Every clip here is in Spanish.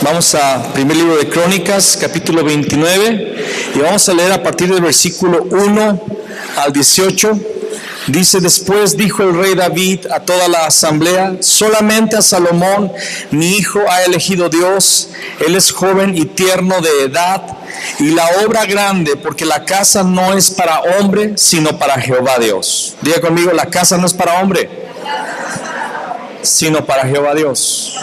Vamos a primer libro de Crónicas, capítulo 29, y vamos a leer a partir del versículo 1 al 18. Dice: después dijo el rey David a toda la asamblea: solamente a Salomón mi hijo ha elegido Dios, él es joven y tierno de edad, y la obra grande, porque la casa no es para hombre, sino para Jehová Dios. Diga conmigo: la casa no es para hombre, sino para Jehová Dios.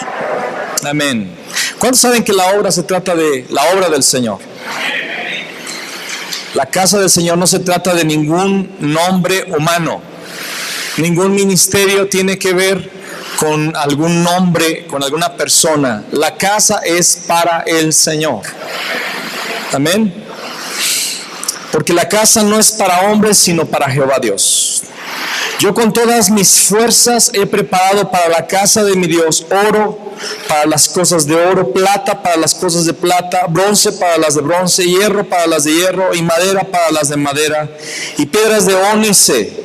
Amén. ¿Cuántos saben que la obra se trata de la obra del Señor? La casa del Señor no se trata de ningún nombre humano. Ningún ministerio tiene que ver con algún nombre, con alguna persona. La casa es para el Señor. Amén. Porque la casa no es para hombres, sino para Jehová Dios. Yo con todas mis fuerzas he preparado para la casa de mi Dios oro para las cosas de oro, plata para las cosas de plata, bronce para las de bronce, hierro para las de hierro y madera para las de madera, y piedras de ónice,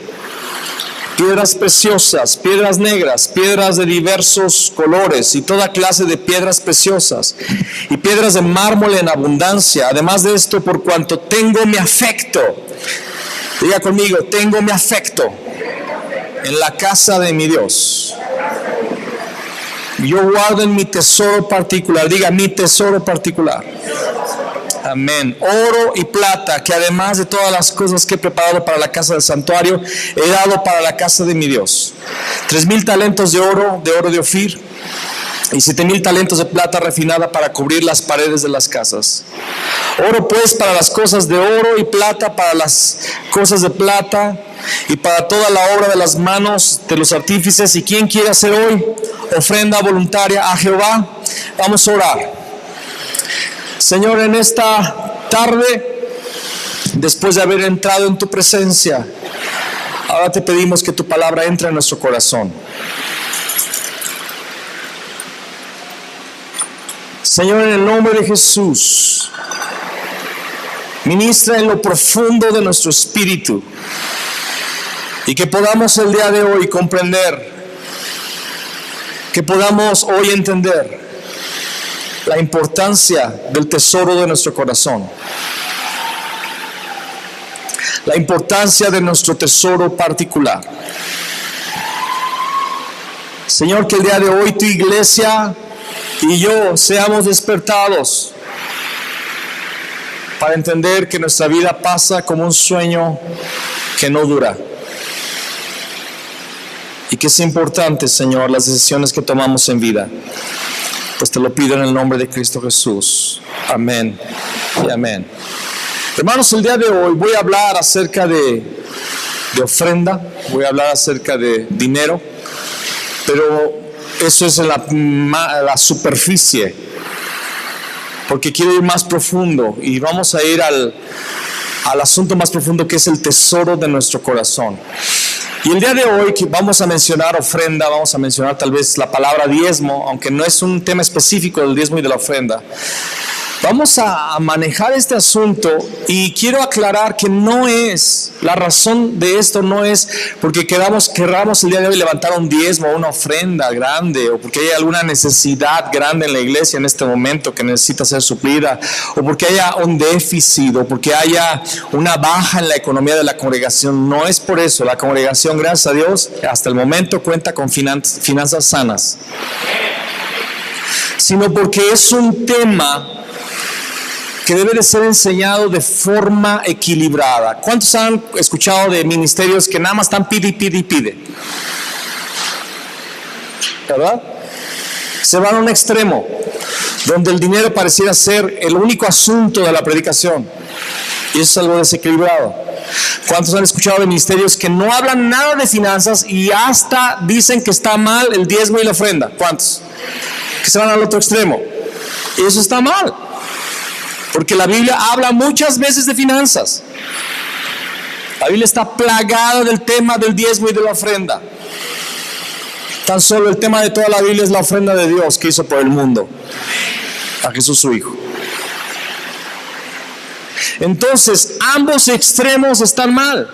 piedras preciosas, piedras negras, piedras de diversos colores y toda clase de piedras preciosas, y piedras de mármol en abundancia. Además de esto, por cuanto tengo mi afecto, diga conmigo: tengo mi afecto en la casa de mi Dios. Yo guardo en mi tesoro particular, diga: mi tesoro particular. Amén. Oro y plata, que además de todas las cosas que he preparado para la casa del santuario, he dado para la casa de mi Dios. 3,000 talentos de oro de Ofir, y 7,000 talentos de plata refinada para cubrir las paredes de las casas. Oro pues para las cosas de oro, y plata para las cosas de plata, y para toda la obra de las manos de los artífices. ¿Y quién quiere hacer hoy ofrenda voluntaria a Jehová? Vamos a orar. Señor, en esta tarde, después de haber entrado en tu presencia, ahora te pedimos que tu palabra entre en nuestro corazón. Señor, en el nombre de Jesús, ministra en lo profundo de nuestro espíritu, y que podamos el día de hoy comprender, que podamos hoy entender la importancia del tesoro de nuestro corazón, la importancia de nuestro tesoro particular. Señor, que el día de hoy tu iglesia y yo seamos despertados para entender que nuestra vida pasa como un sueño que no dura. Y que es importante, Señor, las decisiones que tomamos en vida. Pues te lo pido en el nombre de Cristo Jesús. Amén y amén. Hermanos, el día de hoy voy a hablar acerca de ofrenda, voy a hablar acerca de dinero, pero eso es en la superficie, porque quiero ir más profundo y vamos a ir al asunto más profundo, que es el tesoro de nuestro corazón. Y el día de hoy que vamos a mencionar ofrenda, vamos a mencionar tal vez la palabra diezmo, aunque no es un tema específico del diezmo y de la ofrenda. Vamos a manejar este asunto, y quiero aclarar que no es, la razón de esto no es porque queramos el día de hoy levantar un diezmo o una ofrenda grande, o porque hay alguna necesidad grande en la iglesia en este momento que necesita ser suplida, o porque haya un déficit, o porque haya una baja en la economía de la congregación. No es por eso. La congregación, gracias a Dios, hasta el momento cuenta con finanzas sanas, sino porque es un tema que debe de ser enseñado de forma equilibrada. ¿Cuántos han escuchado de ministerios que nada más están pide y pide y pide? ¿Verdad? Se van a un extremo donde el dinero pareciera ser el único asunto de la predicación, y eso es algo desequilibrado. ¿Cuántos han escuchado de ministerios que no hablan nada de finanzas y hasta dicen que está mal el diezmo y la ofrenda? ¿Cuántos? Que se van al otro extremo. Y eso está mal, porque la Biblia habla muchas veces de finanzas. La Biblia está plagada del tema del diezmo y de la ofrenda. Tan solo el tema de toda la Biblia es la ofrenda de Dios que hizo por el mundo a Jesús su Hijo. Entonces, ambos extremos están mal.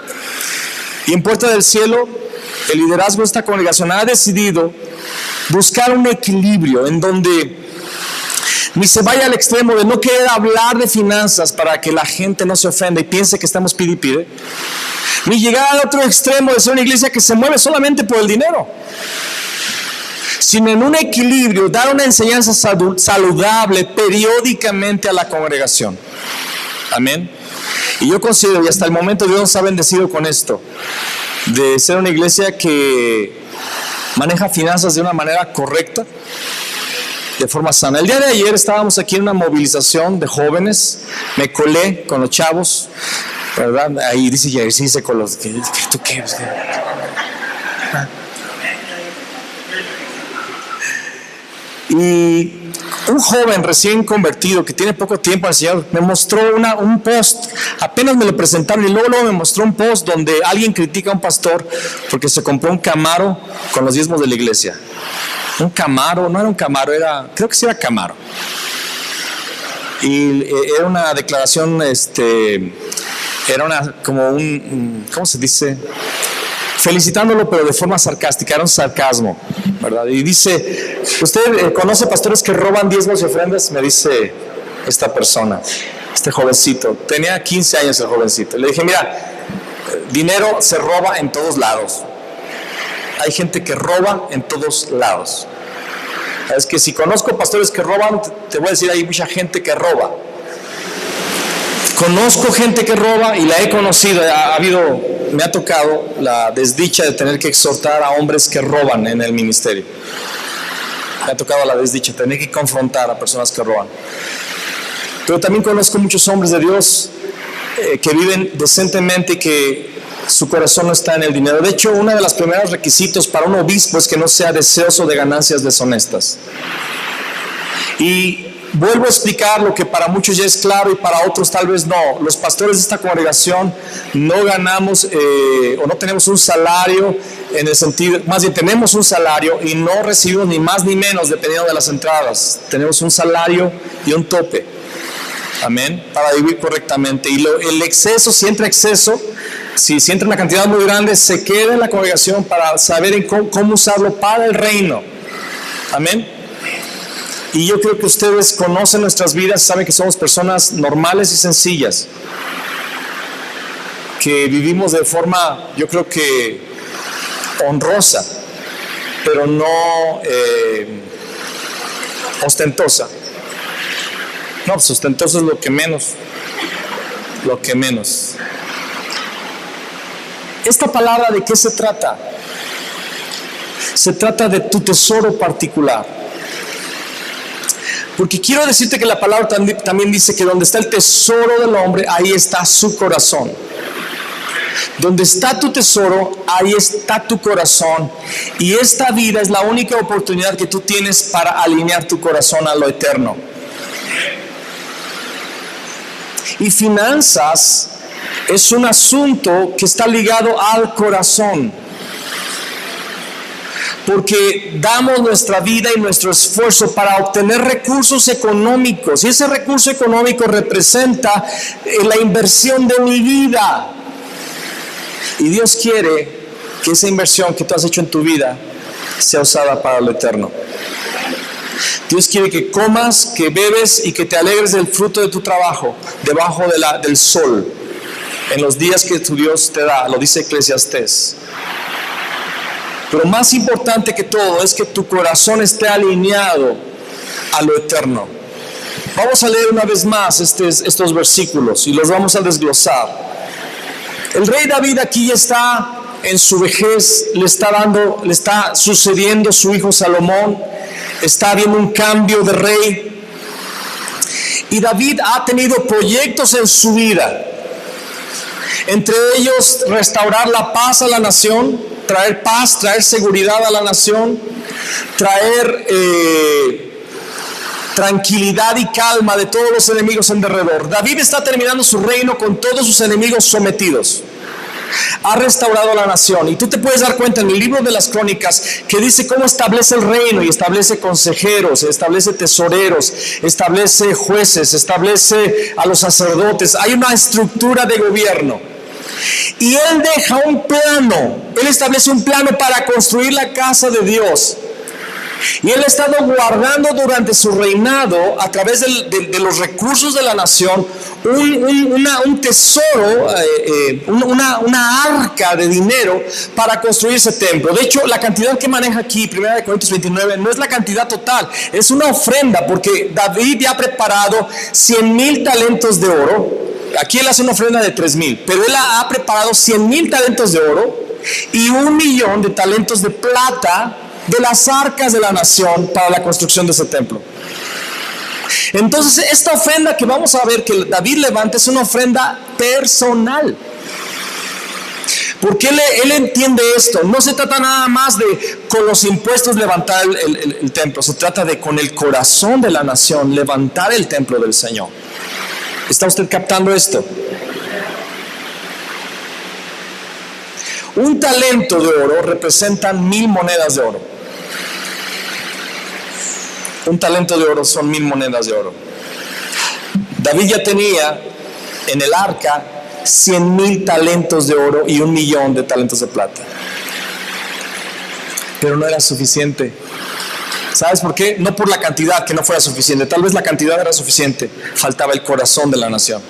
Y en Puerta del Cielo, el liderazgo de esta congregación ha decidido buscar un equilibrio en donde ni se vaya al extremo de no querer hablar de finanzas para que la gente no se ofenda y piense que estamos pide y pide, ni llegar al otro extremo de ser una iglesia que se mueve solamente por el dinero, sino en un equilibrio, dar una enseñanza saludable periódicamente a la congregación. Amén. Y yo considero, y hasta el momento Dios nos ha bendecido con esto, de ser una iglesia que maneja finanzas de una manera correcta, de forma sana. El día de ayer estábamos aquí en una movilización de jóvenes, me colé con los chavos, ¿verdad? Ahí dice ejercicio con los... ¿Tú qué? Y un joven recién convertido que tiene poco tiempo al Señor me mostró un post, apenas me lo presentaron y luego me mostró un post donde alguien critica a un pastor porque se compró un Camaro con los diezmos de la iglesia. Un Camaro, no era un Camaro, creo que sí era Camaro. Y era una declaración, era como ¿cómo se dice? Felicitándolo, pero de forma sarcástica, era un sarcasmo, ¿verdad? Y dice, ¿usted conoce pastores que roban diezmos y ofrendas? Me dice esta persona, este jovencito, tenía 15 años el jovencito. Le dije, mira, dinero se roba en todos lados. Hay gente que roba en todos lados. Es que si conozco pastores que roban, te voy a decir, hay mucha gente que roba. Conozco gente que roba y la he conocido. Me ha tocado la desdicha de tener que exhortar a hombres que roban en el ministerio. Me ha tocado la desdicha, tener que confrontar a personas que roban. Pero también conozco muchos hombres de Dios que viven decentemente y que su corazón no está en el dinero. De hecho, uno de los primeros requisitos para un obispo es que no sea deseoso de ganancias deshonestas. Y vuelvo a explicar lo que para muchos ya es claro y para otros tal vez no. Los pastores de esta congregación no ganamos o no tenemos un salario en el sentido, más bien tenemos un salario y no recibimos ni más ni menos dependiendo de las entradas. Tenemos un salario y un tope. Amén. Para vivir correctamente. Y el exceso, si entra exceso, si entra una cantidad muy grande, se queda en la congregación para saber cómo usarlo para el reino. Amén. Y yo creo que ustedes conocen nuestras vidas, saben que somos personas normales y sencillas, que vivimos de forma, yo creo que honrosa, pero no ostentosa. No, pues ostentoso es lo que menos. Esta palabra, ¿de qué se trata? Se trata de tu tesoro particular. Porque quiero decirte que la palabra también dice que donde está el tesoro del hombre, ahí está su corazón. Donde está tu tesoro, ahí está tu corazón. Y esta vida es la única oportunidad que tú tienes para alinear tu corazón a lo eterno. Y finanzas es un asunto que está ligado al corazón. Porque damos nuestra vida y nuestro esfuerzo para obtener recursos económicos. Y ese recurso económico representa la inversión de mi vida. Y Dios quiere que esa inversión que tú has hecho en tu vida sea usada para lo eterno. Dios quiere que comas, que bebes y que te alegres del fruto de tu trabajo debajo del sol, en los días que tu Dios te da, lo dice Eclesiastés. Pero más importante que todo es que tu corazón esté alineado a lo eterno. Vamos a leer una vez más estos versículos y los vamos a desglosar. El rey David aquí ya está en su vejez, le está sucediendo su hijo Salomón, está habiendo un cambio de rey. Y David ha tenido proyectos en su vida. Entre ellos, restaurar la paz a la nación, traer paz, traer seguridad a la nación, traer tranquilidad y calma de todos los enemigos en derredor. David está terminando su reino con todos sus enemigos sometidos. Ha restaurado la nación, y tú te puedes dar cuenta en el libro de las Crónicas que dice cómo establece el reino, y establece consejeros, establece tesoreros, establece jueces, establece a los sacerdotes. Hay una estructura de gobierno, y él deja un plano. Él establece un plano para construir la casa de Dios. Y él ha estado guardando durante su reinado, a través de los recursos de la nación, un tesoro, una arca de dinero para construir ese templo. De hecho, la cantidad que maneja aquí, 1 Corintios 29, no es la cantidad total, es una ofrenda, porque David ya ha preparado 100,000 talentos de oro. Aquí él hace una ofrenda de 3,000, pero él ha preparado 100,000 talentos de oro y 1,000,000 de talentos de plata de las arcas de la nación para la construcción de ese templo. Entonces, esta ofrenda que vamos a ver que David levanta es una ofrenda personal, porque él entiende esto. No se trata nada más de con los impuestos levantar el templo, se trata de con el corazón de la nación levantar el templo del Señor. ¿Está usted captando esto? Un talento de oro representa 1,000 monedas de oro. Un talento de oro son 1,000 monedas de oro. David ya tenía en el arca 100,000 talentos de oro y 1,000,000 de talentos de plata. Pero no era suficiente. ¿Sabes por qué? No por la cantidad, que no fuera suficiente. Tal vez la cantidad era suficiente. Faltaba el corazón de la nación.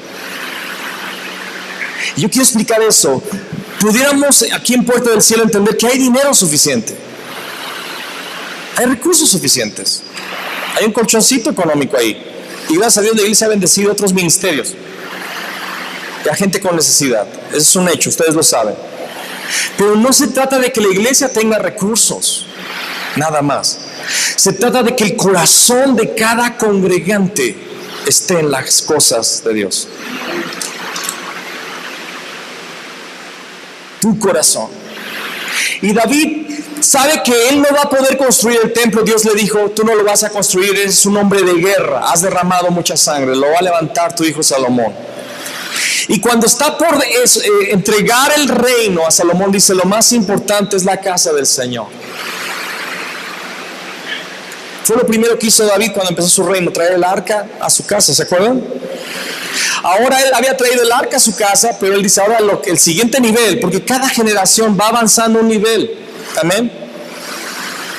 Y yo quiero explicar eso. Pudiéramos aquí en Puerta del Cielo entender que hay dinero suficiente. Hay recursos suficientes. Hay un colchoncito económico ahí. Y gracias a Dios la iglesia ha bendecido otros ministerios. Y a gente con necesidad. Eso es un hecho, ustedes lo saben. Pero no se trata de que la iglesia tenga recursos. Nada más. Se trata de que el corazón de cada congregante esté en las cosas de Dios. Tu corazón. Y David sabe que él no va a poder construir el templo. Dios le dijo: tú no lo vas a construir, eres un hombre de guerra, has derramado mucha sangre, lo va a levantar tu hijo Salomón. Y cuando está por entregar el reino a Salomón, dice: lo más importante es la casa del Señor. Fue lo primero que hizo David cuando empezó su reino, traer el arca a su casa, ¿se acuerdan? Ahora él había traído el arca a su casa, pero él dice ahora el siguiente nivel, porque cada generación va avanzando un nivel. Amén.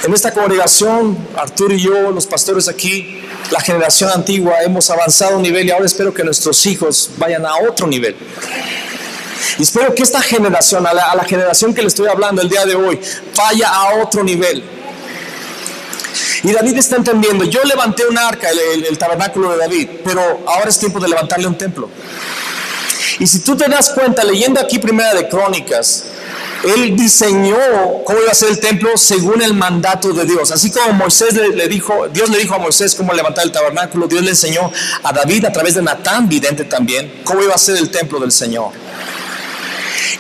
En esta congregación, Arturo y yo, los pastores aquí, la generación antigua, hemos avanzado un nivel, y ahora espero que nuestros hijos vayan a otro nivel. Y espero que esta generación, a la generación que le estoy hablando el día de hoy, vaya a otro nivel. Y David está entendiendo: yo levanté un arca, el tabernáculo de David, pero ahora es tiempo de levantarle un templo. Y si tú te das cuenta, leyendo aquí Primera de Crónicas, él diseñó cómo iba a ser el templo según el mandato de Dios. Así como Moisés Dios le dijo a Moisés cómo levantar el tabernáculo, Dios le enseñó a David a través de Natán, vidente también, cómo iba a ser el templo del Señor.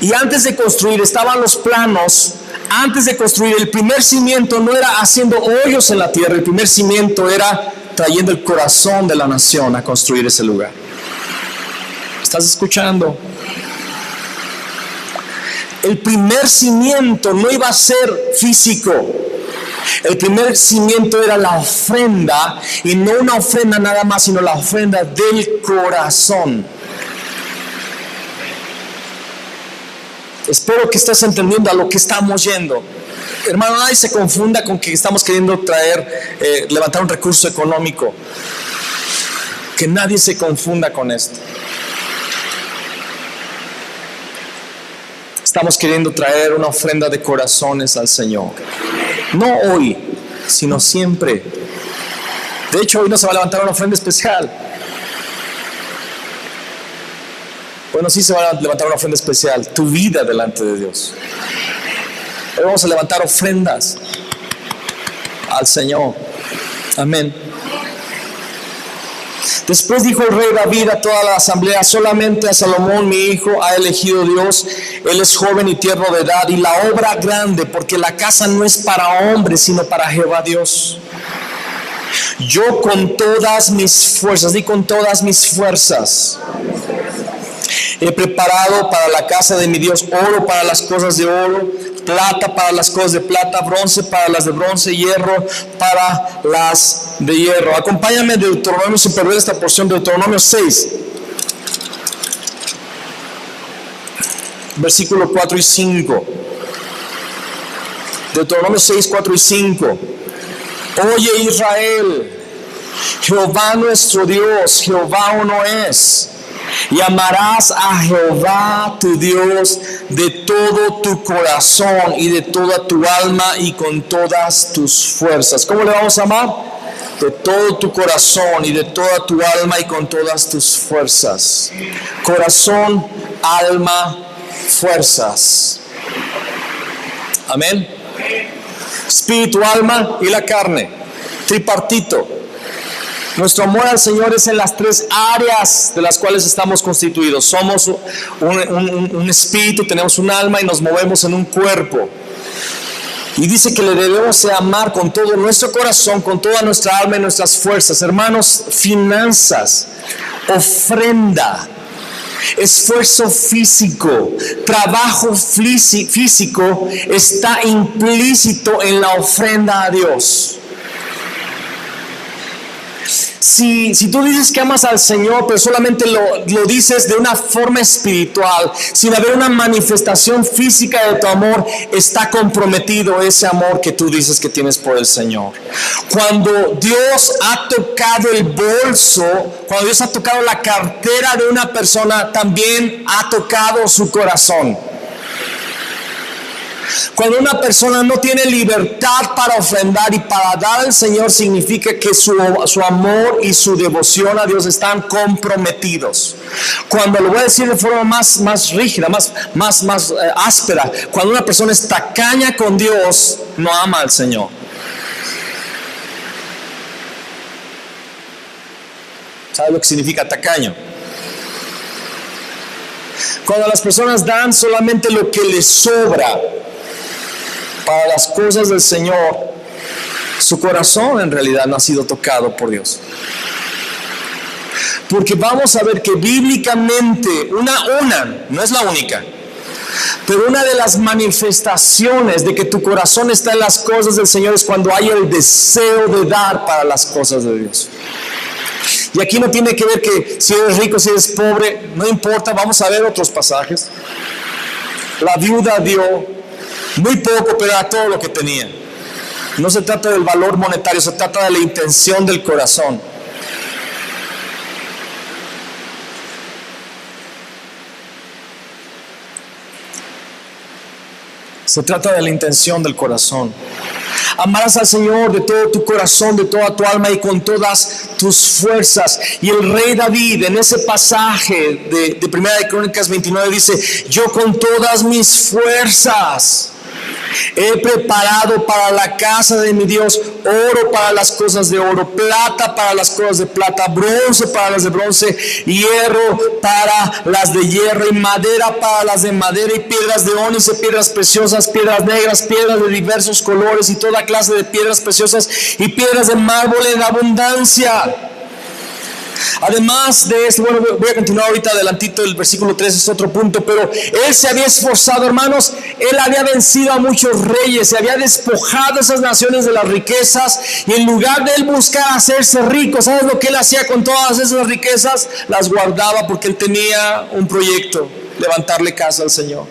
Y antes de construir estaban los planos. Antes de construir, el primer cimiento no era haciendo hoyos en la tierra, el primer cimiento era trayendo el corazón de la nación a construir ese lugar. ¿Estás escuchando? El primer cimiento no iba a ser físico. El primer cimiento era la ofrenda, y no una ofrenda nada más, sino la ofrenda del corazón. Espero que estés entendiendo a lo que estamos yendo. Hermano, nadie se confunda con que estamos queriendo levantar un recurso económico. Que nadie se confunda con esto. Estamos queriendo traer una ofrenda de corazones al Señor. No hoy, sino siempre. De hecho, hoy no se va a levantar una ofrenda especial. Bueno, sí se va a levantar una ofrenda especial, tu vida delante de Dios. Hoy vamos a levantar ofrendas al Señor. Amén. Después dijo el rey David a toda la asamblea: solamente a Salomón mi hijo ha elegido Dios. Él es joven y tierno de edad, y la obra grande, porque la casa no es para hombres, sino para Jehová Dios. Yo con todas mis fuerzas, di con todas mis fuerzas, he preparado para la casa de mi Dios oro para las cosas de oro, plata para las cosas de plata, bronce para las de bronce, hierro para las de hierro. Acompáñame en Deuteronomio, si perder esta porción, Deuteronomio 6, versículo 4 y 5. Deuteronomio 6, 4 y 5. Oye Israel, Jehová nuestro Dios, Jehová uno es. Y amarás a Jehová tu Dios de todo tu corazón y de toda tu alma y con todas tus fuerzas. ¿Cómo le vamos a amar? De todo tu corazón y de toda tu alma y con todas tus fuerzas. Corazón, alma, fuerzas. Amén. Espíritu, alma y la carne. Tripartito. Nuestro amor al Señor es en las tres áreas de las cuales estamos constituidos. Somos un espíritu, tenemos un alma y nos movemos en un cuerpo. Y dice que le debemos de amar con todo nuestro corazón, con toda nuestra alma y nuestras fuerzas. Hermanos, finanzas, ofrenda, esfuerzo físico, trabajo físico está implícito en la ofrenda a Dios. Si tú dices que amas al Señor, pero solamente lo dices de una forma espiritual, sin haber una manifestación física de tu amor, está comprometido ese amor que tú dices que tienes por el Señor. Cuando Dios ha tocado el bolso, cuando Dios ha tocado la cartera de una persona, también ha tocado su corazón. Cuando una persona no tiene libertad para ofrendar y para dar al Señor, significa que su amor y su devoción a Dios están comprometidos. Cuando lo voy a decir de forma más rígida, más áspera, cuando una persona es tacaña con Dios, no ama al Señor. ¿Sabe lo que significa tacaño? Cuando las personas dan solamente lo que les sobra para las cosas del Señor, su corazón en realidad no ha sido tocado por Dios. Porque vamos a ver que bíblicamente, no es la única, pero una de las manifestaciones de que tu corazón está en las cosas del Señor es cuando hay el deseo de dar para las cosas de Dios. Y aquí no tiene que ver que si eres rico, si eres pobre, no importa. Vamos a ver otros pasajes. La viuda dio muy poco, pero era todo lo que tenía. No se trata del valor monetario, se trata de la intención del corazón. Se trata de la intención del corazón. Amarás al Señor de todo tu corazón, de toda tu alma y con todas tus fuerzas. Y el rey David en ese pasaje de Primera de Crónicas 29 dice: yo con todas mis fuerzas he preparado para la casa de mi Dios oro para las cosas de oro, plata para las cosas de plata, bronce para las de bronce, hierro para las de hierro y madera para las de madera, y piedras de ónice, piedras preciosas, piedras negras, piedras de diversos colores y toda clase de piedras preciosas y piedras de mármol en abundancia. Además de esto, bueno, voy a continuar ahorita adelantito, el versículo 3 es otro punto, pero él se había esforzado, hermanos, él había vencido a muchos reyes, se había despojado a esas naciones de las riquezas, y en lugar de él buscar hacerse rico, ¿sabes lo que él hacía con todas esas riquezas? Las guardaba, porque él tenía un proyecto: levantarle casa al Señor.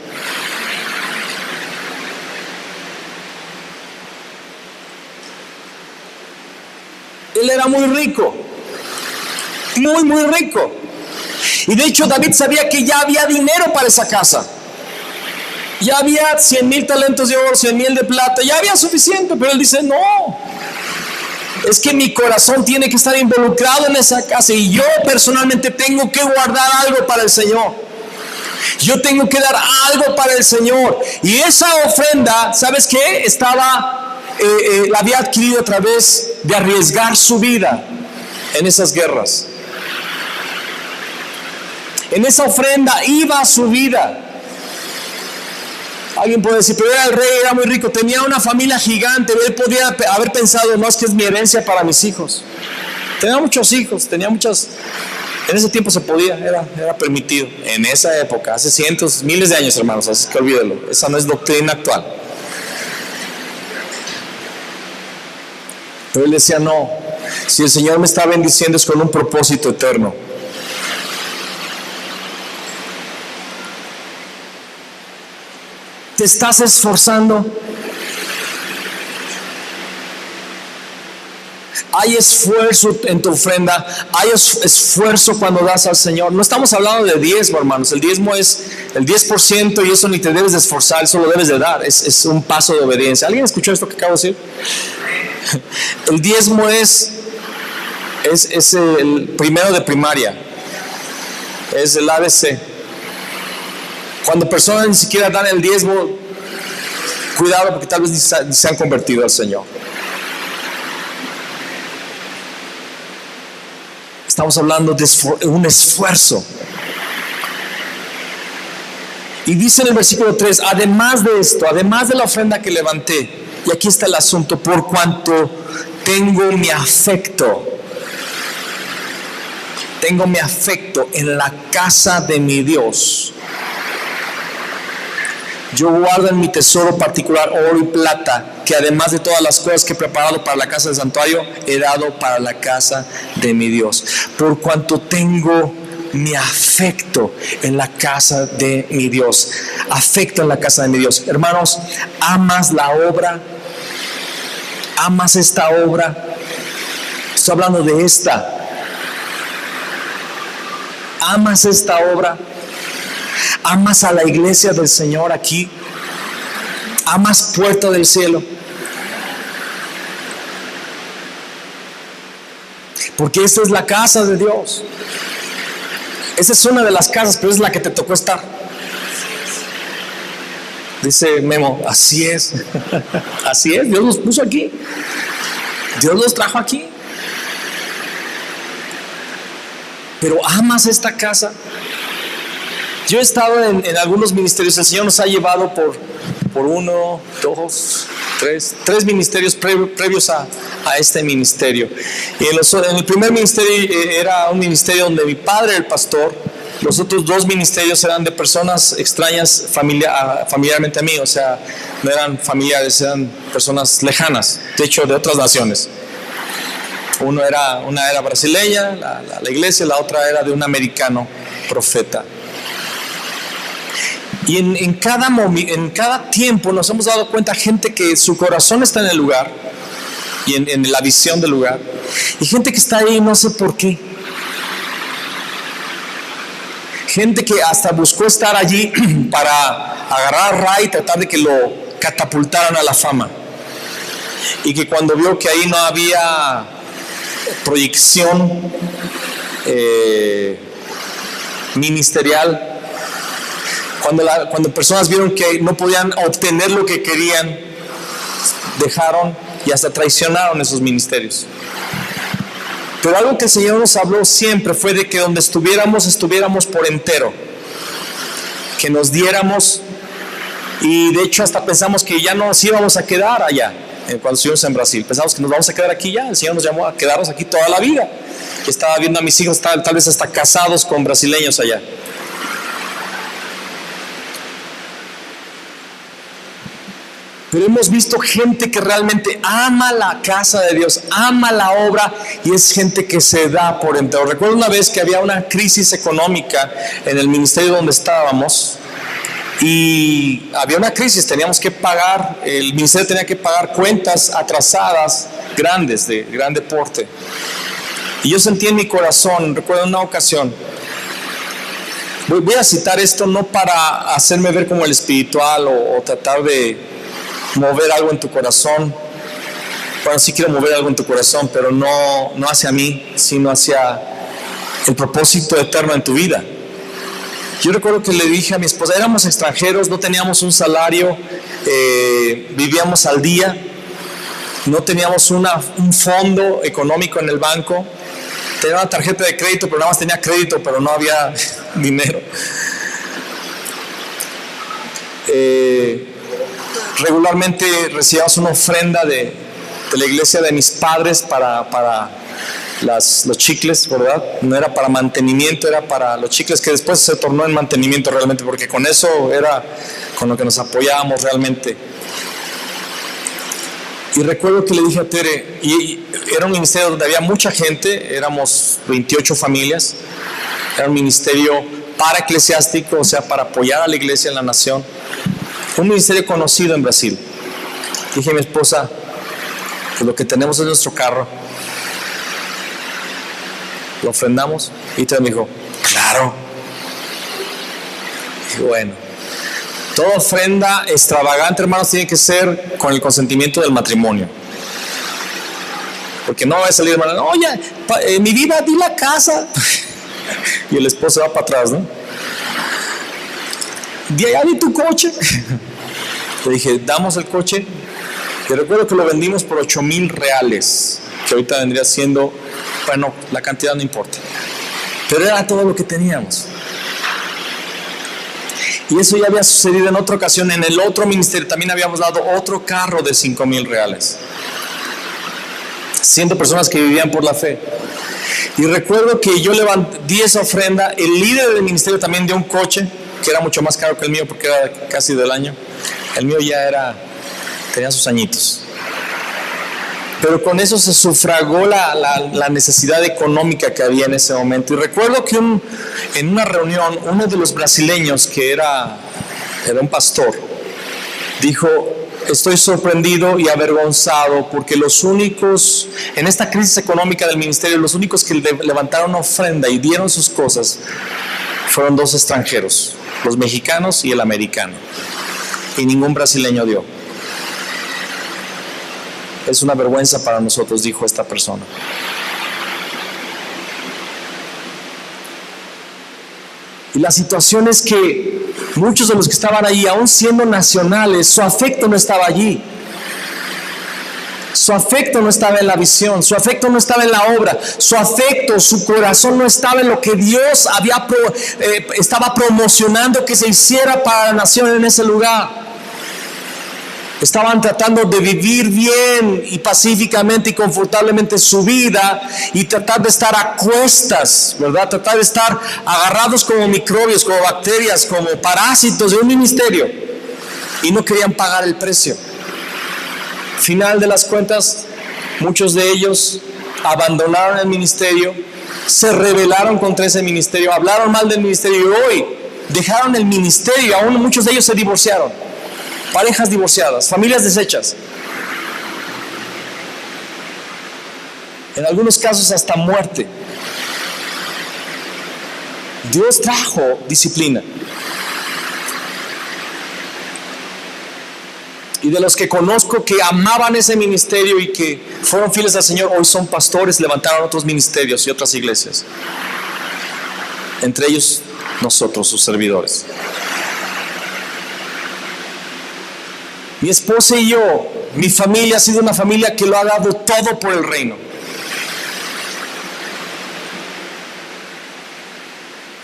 Él era muy rico, muy rico, y de hecho David sabía que ya había dinero para esa casa. Ya había 100,000 talentos de oro, 100,000 de plata, ya había suficiente, pero él dice: no, es que mi corazón tiene que estar involucrado en esa casa, y yo personalmente tengo que guardar algo para el Señor. Yo tengo que dar algo para el Señor. Y esa ofrenda, ¿sabes qué? La había adquirido a través de arriesgar su vida en esas guerras. En esa ofrenda iba su vida. Alguien puede decir, pero era el rey, era muy rico, tenía una familia gigante. Él podía haber pensado, no, es que es mi herencia para mis hijos. Tenía muchos hijos, tenía muchas. En ese tiempo se podía, era permitido. En esa época, hace cientos, miles de años, hermanos, así que olvídelo. Esa no es doctrina actual. Pero él decía, no, si el Señor me está bendiciendo es con un propósito eterno. ¿Te estás esforzando? Hay esfuerzo en tu ofrenda, hay esfuerzo cuando das al Señor. No estamos hablando de diezmo, hermanos. El diezmo es el 10% y eso ni te debes de esforzar, eso lo debes de dar. Es un paso de obediencia. ¿Alguien escuchó esto que acabo de decir? El diezmo es el primero de primaria, es el ABC. Cuando personas ni siquiera dan el diezmo, cuidado porque tal vez ni se han convertido al Señor. Estamos hablando de un esfuerzo. Y dice en el versículo 3, además de esto, además de la ofrenda que levanté, y aquí está el asunto, por cuanto tengo mi afecto en la casa de mi Dios. Yo guardo en mi tesoro particular oro y plata, que además de todas las cosas que he preparado para la casa del santuario, he dado para la casa de mi Dios. Por cuanto tengo mi afecto en la casa de mi Dios. Afecto en la casa de mi Dios. Hermanos, ¿amas la obra? ¿Amas esta obra? Estoy hablando de esta. ¿Amas esta obra? ¿Amas a la iglesia del Señor aquí? ¿Amas Puerta del Cielo? Porque esta es la casa de Dios. Esa es una de las casas, pero es la que te tocó estar. Dice Memo, así es. Así es, Dios los puso aquí. Dios los trajo aquí. Pero ¿amas esta casa? Yo he estado en algunos ministerios. El Señor nos ha llevado por uno, dos, tres ministerios previos a este ministerio. Y en el primer ministerio era un ministerio donde mi padre era el pastor. Los otros dos ministerios eran de personas extrañas familiarmente a mí, o sea, no eran familiares, eran personas lejanas, de hecho de otras naciones. Una era brasileña, la iglesia, la otra era de un americano profeta. Y en cada tiempo nos hemos dado cuenta, gente que su corazón está en el lugar y en la visión del lugar, y gente que está ahí no sé por qué. Gente que hasta buscó estar allí para agarrar a Ray y tratar de que lo catapultaran a la fama. Y que cuando vio que ahí no había proyección ministerial, cuando personas vieron que no podían obtener lo que querían, dejaron y hasta traicionaron esos ministerios. Pero algo que el Señor nos habló siempre fue de que donde estuviéramos por entero, que nos diéramos, y de hecho hasta pensamos que ya nos íbamos a quedar allá. Cuando estuvimos en Brasil, pensamos que nos vamos a quedar aquí ya. El Señor nos llamó a quedarnos aquí toda la vida. Estaba viendo a mis hijos tal vez hasta casados con brasileños allá. Pero hemos visto gente que realmente ama la casa de Dios, ama la obra, y es gente que se da por entero. Recuerdo una vez que había una crisis económica en el ministerio donde estábamos, y había una crisis, teníamos que pagar, el ministerio tenía que pagar cuentas atrasadas grandes, de grande porte. Y yo sentí en mi corazón, recuerdo una ocasión, voy a citar esto no para hacerme ver como el espiritual o tratar de mover algo en tu corazón. Bueno, sí quiero mover algo en tu corazón, pero no hacia mí, sino hacia el propósito eterno en tu vida. Yo recuerdo que le dije a mi esposa, éramos extranjeros, no teníamos un salario, vivíamos al día, no teníamos un fondo económico en el banco, tenía una tarjeta de crédito, pero nada más tenía crédito, pero no había dinero. Regularmente recibíamos una ofrenda de la iglesia de mis padres para los chicles, ¿verdad? No era para mantenimiento, era para los chicles, que después se tornó en mantenimiento realmente, porque con eso era con lo que nos apoyábamos realmente. Y recuerdo que le dije a Tere, y era un ministerio donde había mucha gente, éramos 28 familias, era un ministerio para eclesiástico, o sea, para apoyar a la iglesia en la nación, un ministerio conocido en Brasil. Dije a mi esposa, que lo que tenemos es nuestro carro, lo ofrendamos, y Tere me dijo, claro. Y bueno, toda ofrenda extravagante, hermanos, tiene que ser con el consentimiento del matrimonio. Porque no va a salir, hermano, oye, mi vida, di la casa. Y el esposo va para atrás, ¿no? De allá di tu coche. Le dije, damos el coche. Y recuerdo que lo vendimos por 8,000 reales, que ahorita vendría siendo, bueno, la cantidad no importa. Pero era todo lo que teníamos. Y eso ya había sucedido en otra ocasión. En el otro ministerio también habíamos dado otro carro de 5,000 reales. 100 personas que vivían por la fe. Y recuerdo que yo di esa ofrenda. El líder del ministerio también dio un coche, que era mucho más caro que el mío porque era casi del año. El mío ya tenía sus añitos. Pero con eso se sufragó la necesidad económica que había en ese momento. Y recuerdo que en una reunión, uno de los brasileños, que era un pastor, dijo, estoy sorprendido y avergonzado porque los únicos, en esta crisis económica del ministerio, los únicos que levantaron ofrenda y dieron sus cosas fueron 2 extranjeros, los mexicanos y el americano. Y ningún brasileño dio. Es una vergüenza para nosotros, dijo esta persona. Y la situación es que muchos de los que estaban allí, aún siendo nacionales, su afecto no estaba allí. Su afecto no estaba en la visión, su afecto no estaba en la obra, su afecto, su corazón no estaba en lo que Dios estaba promocionando que se hiciera para la nación en ese lugar. Estaban tratando de vivir bien y pacíficamente y confortablemente su vida y tratar de estar a cuestas, ¿verdad? Tratar de estar agarrados como microbios, como bacterias, como parásitos de un ministerio, y no querían pagar el precio. Final de las cuentas, muchos de ellos abandonaron el ministerio, se rebelaron contra ese ministerio, hablaron mal del ministerio y hoy dejaron el ministerio. Aún muchos de ellos se divorciaron. Parejas divorciadas, familias deshechas. En algunos casos hasta muerte. Dios trajo disciplina. Y de los que conozco que amaban ese ministerio y que fueron fieles al Señor, hoy son pastores, levantaron otros ministerios y otras iglesias. Entre ellos nosotros, sus servidores. Mi esposa y yo, mi familia ha sido una familia que lo ha dado todo por el reino.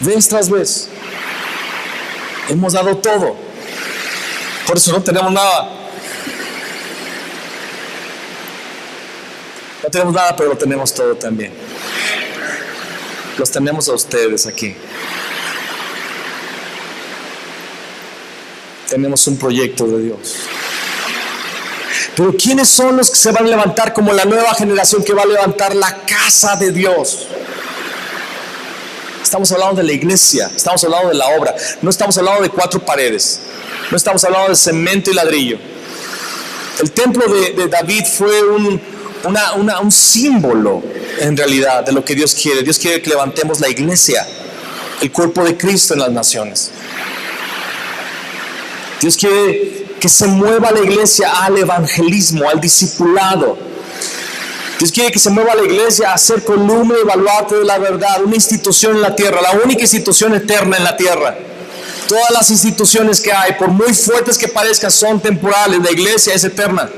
Vez tras vez, hemos dado todo. Por eso no tenemos nada. No tenemos nada, pero lo tenemos todo también. Los tenemos a ustedes aquí. Tenemos un proyecto de Dios. Pero ¿quiénes son los que se van a levantar como la nueva generación que va a levantar la casa de Dios? Estamos hablando de la iglesia, estamos hablando de la obra. No estamos hablando de 4 paredes, no estamos hablando de cemento y ladrillo. El templo de David fue un símbolo en realidad de lo que Dios quiere. Dios quiere que levantemos la iglesia, el cuerpo de Cristo en las naciones. Dios quiere que se mueva la iglesia al evangelismo, al discipulado. Dios quiere que se mueva la iglesia a ser columna y baluarte de la verdad, una institución en la tierra, la única institución eterna en la tierra. Todas las instituciones que hay, por muy fuertes que parezcan, son temporales. La iglesia es eterna.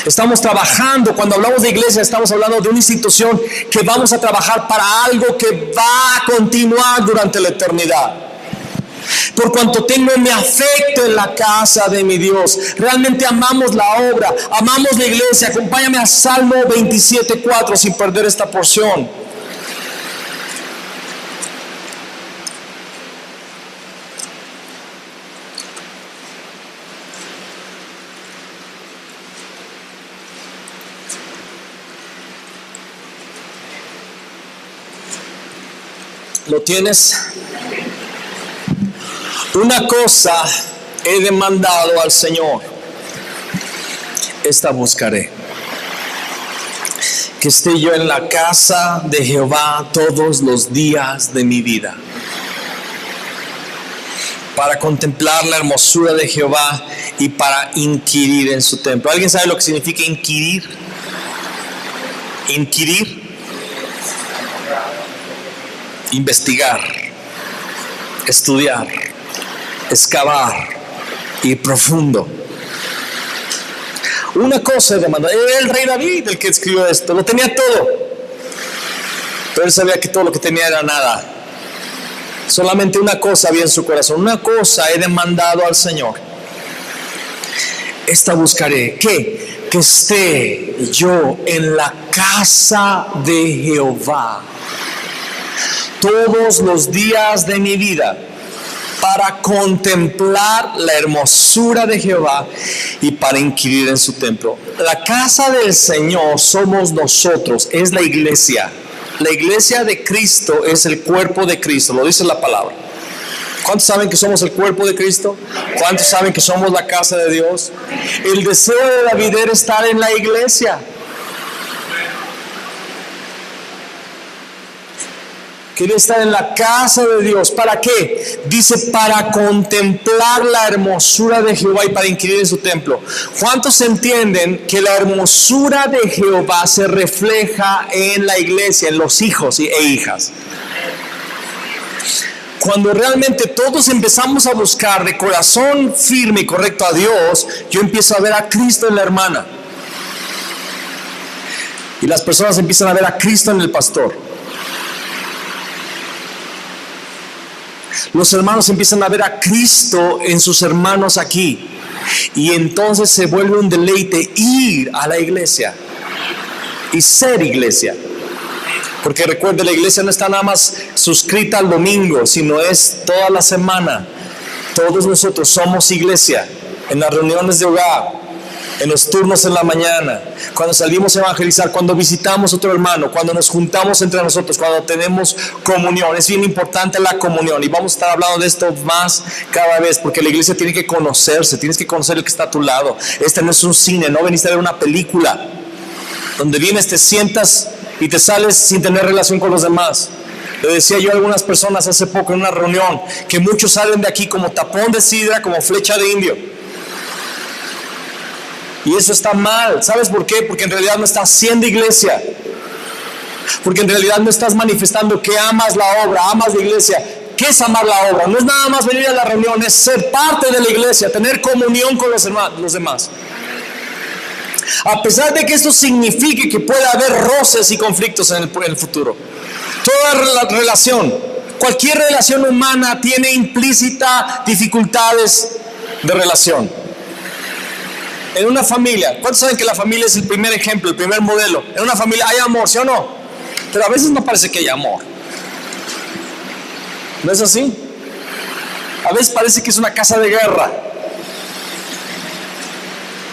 Estamos trabajando, cuando hablamos de iglesia, estamos hablando de una institución que vamos a trabajar para algo que va a continuar durante la eternidad. Por cuanto tengo mi afecto en la casa de mi Dios. Realmente amamos la obra, amamos la iglesia. Acompáñame a Salmo 27:4 sin perder esta porción. ¿Lo tienes? Una cosa he demandado al Señor, esta buscaré: que esté yo en la casa de Jehová todos los días de mi vida, para contemplar la hermosura de Jehová y para inquirir en su templo. ¿Alguien sabe lo que significa inquirir? Inquirir, investigar, estudiar, excavar y profundo. Una cosa de demandar. Era el rey David el que escribió esto, lo tenía todo, pero él sabía que todo lo que tenía era nada. Solamente una cosa había en su corazón. Una cosa he demandado al Señor, esta buscaré: ¿qué? Que esté yo en la casa de Jehová todos los días de mi vida, para contemplar la hermosura de Jehová y para inquirir en su templo. La casa del Señor somos nosotros, es la iglesia. La iglesia de Cristo es el cuerpo de Cristo, lo dice la palabra. ¿Cuántos saben que somos el cuerpo de Cristo? ¿Cuántos saben que somos la casa de Dios? El deseo de David era estar en la iglesia. Quería estar en la casa de Dios. ¿Para qué? Dice, para contemplar la hermosura de Jehová y para inquirir en su templo. ¿Cuántos entienden que la hermosura de Jehová se refleja en la iglesia, en los hijos e hijas? Cuando realmente todos empezamos a buscar de corazón firme y correcto a Dios, yo empiezo a ver a Cristo en la hermana. Y las personas empiezan a ver a Cristo en el pastor. Los hermanos empiezan a ver a Cristo en sus hermanos aquí. Y entonces se vuelve un deleite ir a la iglesia y ser iglesia. Porque recuerde, la iglesia no está nada más suscrita al domingo, sino es toda la semana. Todos nosotros somos iglesia. En las reuniones de hogar, en los turnos en la mañana, cuando salimos a evangelizar, cuando visitamos a otro hermano, cuando nos juntamos entre nosotros, cuando tenemos comunión. Es bien importante la comunión, y vamos a estar hablando de esto más cada vez, porque la iglesia tiene que conocerse, tienes que conocer el que está a tu lado. Este no es un cine, no veniste a ver una película donde vienes, te sientas y te sales sin tener relación con los demás. Le decía yo a algunas personas hace poco en una reunión que muchos salen de aquí como tapón de sidra, como flecha de indio. Y eso está mal. ¿Sabes por qué? Porque en realidad no estás siendo iglesia. Porque en realidad no estás manifestando que amas la obra, amas la iglesia. ¿Qué es amar la obra? No es nada más venir a la reunión, es ser parte de la iglesia, tener comunión con los demás. A pesar de que esto signifique que puede haber roces y conflictos en el futuro. Toda relación, cualquier relación humana tiene implícita dificultades de relación. En una familia, ¿cuántos saben que la familia es el primer ejemplo, el primer modelo? En una familia hay amor, ¿sí o no? Pero a veces no parece que hay amor. ¿No es así? A veces parece que es una casa de guerra.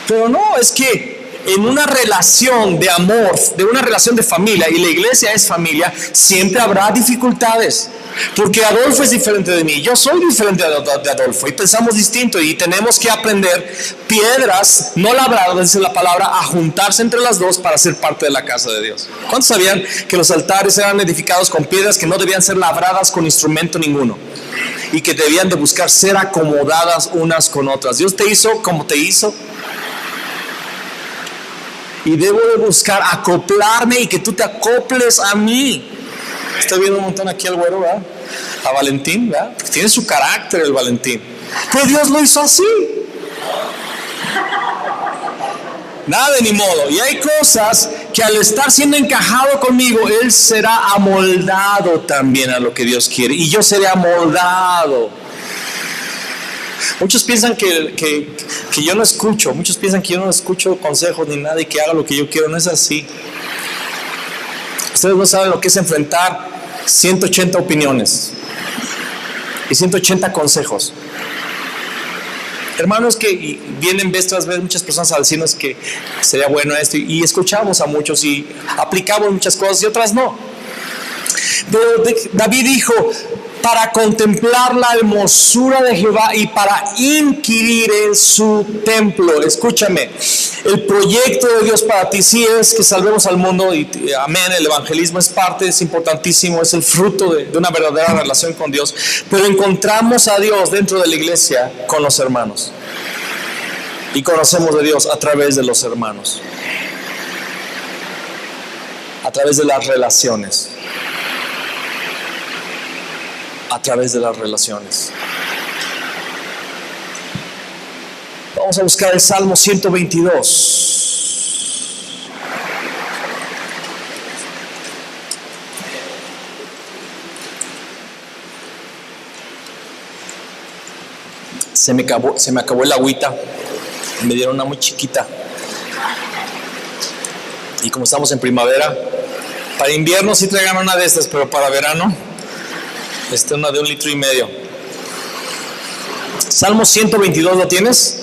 Pero no, es que en una relación de amor, de una relación de familia, y la iglesia es familia, siempre habrá dificultades. Porque Adolfo es diferente de mí, yo soy diferente de Adolfo, y pensamos distinto, y tenemos que aprender piedras no labradas, dice la palabra, a juntarse entre las dos para ser parte de la casa de Dios. ¿Cuántos sabían que los altares eran edificados con piedras que no debían ser labradas con instrumento ninguno? Y que debían de buscar ser acomodadas unas con otras. Dios te hizo como te hizo. Y debo de buscar acoplarme y que tú te acoples a mí. Estoy viendo un montón aquí al güero, ¿verdad? A Valentín, ¿verdad? Pues tiene su carácter el Valentín. Pero Dios lo hizo así. Nada de ni modo. Y hay cosas que al estar siendo encajado conmigo, Él será amoldado también a lo que Dios quiere. Y yo seré amoldado. Muchos piensan que yo no escucho. Muchos piensan que yo no escucho consejos ni nada y que haga lo que yo quiero. No es así. Ustedes no saben lo que es enfrentar 180 opiniones y 180 consejos. Hermanos, que vienen vez tras vez muchas personas a decirnos que sería bueno esto, y escuchamos a muchos y aplicamos muchas cosas y otras no. Pero David dijo: para contemplar la hermosura de Jehová y para inquirir en su templo. Escúchame, el proyecto de Dios para ti sí es que salvemos al mundo, y amén, el evangelismo es parte, es importantísimo, es el fruto de una verdadera relación con Dios, pero encontramos a Dios dentro de la iglesia con los hermanos, y conocemos de Dios a través de los hermanos, a través de las relaciones. A través de las relaciones. Vamos a buscar el Salmo 122. Se me acabó el agüita. Me dieron una muy chiquita. Y como estamos en primavera, para invierno sí traigan una de estas, pero para verano una de 1,5 litros. Salmo 122, ¿lo tienes?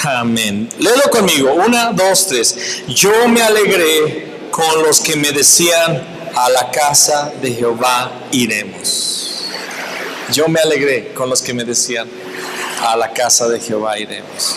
Amén. Léelo conmigo. 1, 2, 3. Yo me alegré con los que me decían: a la casa de Jehová iremos. Yo me alegré con los que me decían: a la casa de Jehová iremos.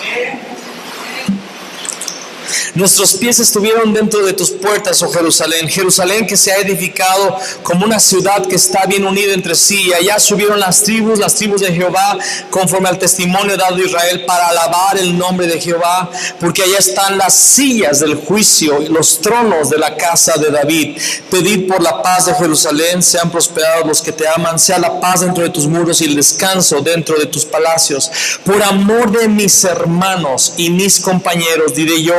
Nuestros pies estuvieron dentro de tus puertas, oh Jerusalén. Jerusalén, que se ha edificado como una ciudad que está bien unida entre sí. Y allá subieron las tribus de Jehová, conforme al testimonio dado a Israel, para alabar el nombre de Jehová. Porque allá están las sillas del juicio y los tronos de la casa de David. Pedid por la paz de Jerusalén, sean prosperados los que te aman. Sea la paz dentro de tus muros y el descanso dentro de tus palacios. Por amor de mis hermanos y mis compañeros, diré yo: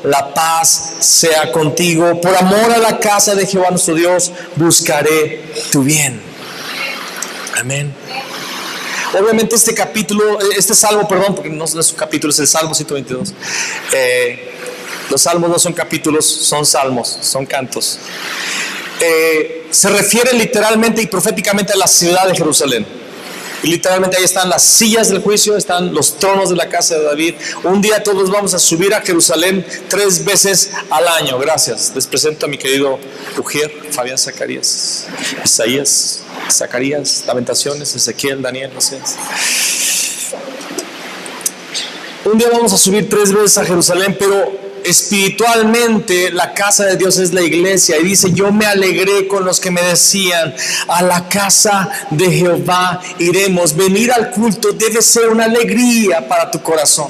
la paz sea contigo. Por amor a la casa de Jehová nuestro Dios, buscaré tu bien. Amén. Obviamente este salmo, porque no es un capítulo, es el Salmo 122. Los salmos no son capítulos, son salmos, son cantos. Se refiere literalmente y proféticamente a la ciudad de Jerusalén. Y literalmente ahí están las sillas del juicio, están los tronos de la casa de David. Un día todos vamos a subir a Jerusalén 3 veces al año. Gracias. Les presento a mi querido Ujier, Fabián Zacarías, Isaías, Zacarías, Lamentaciones, Ezequiel, Daniel, no sé. Un día vamos a subir 3 veces a Jerusalén, pero espiritualmente la casa de Dios es la iglesia. Y dice: yo me alegré con los que me decían: a la casa de Jehová iremos. Venir al culto debe ser una alegría para tu corazón.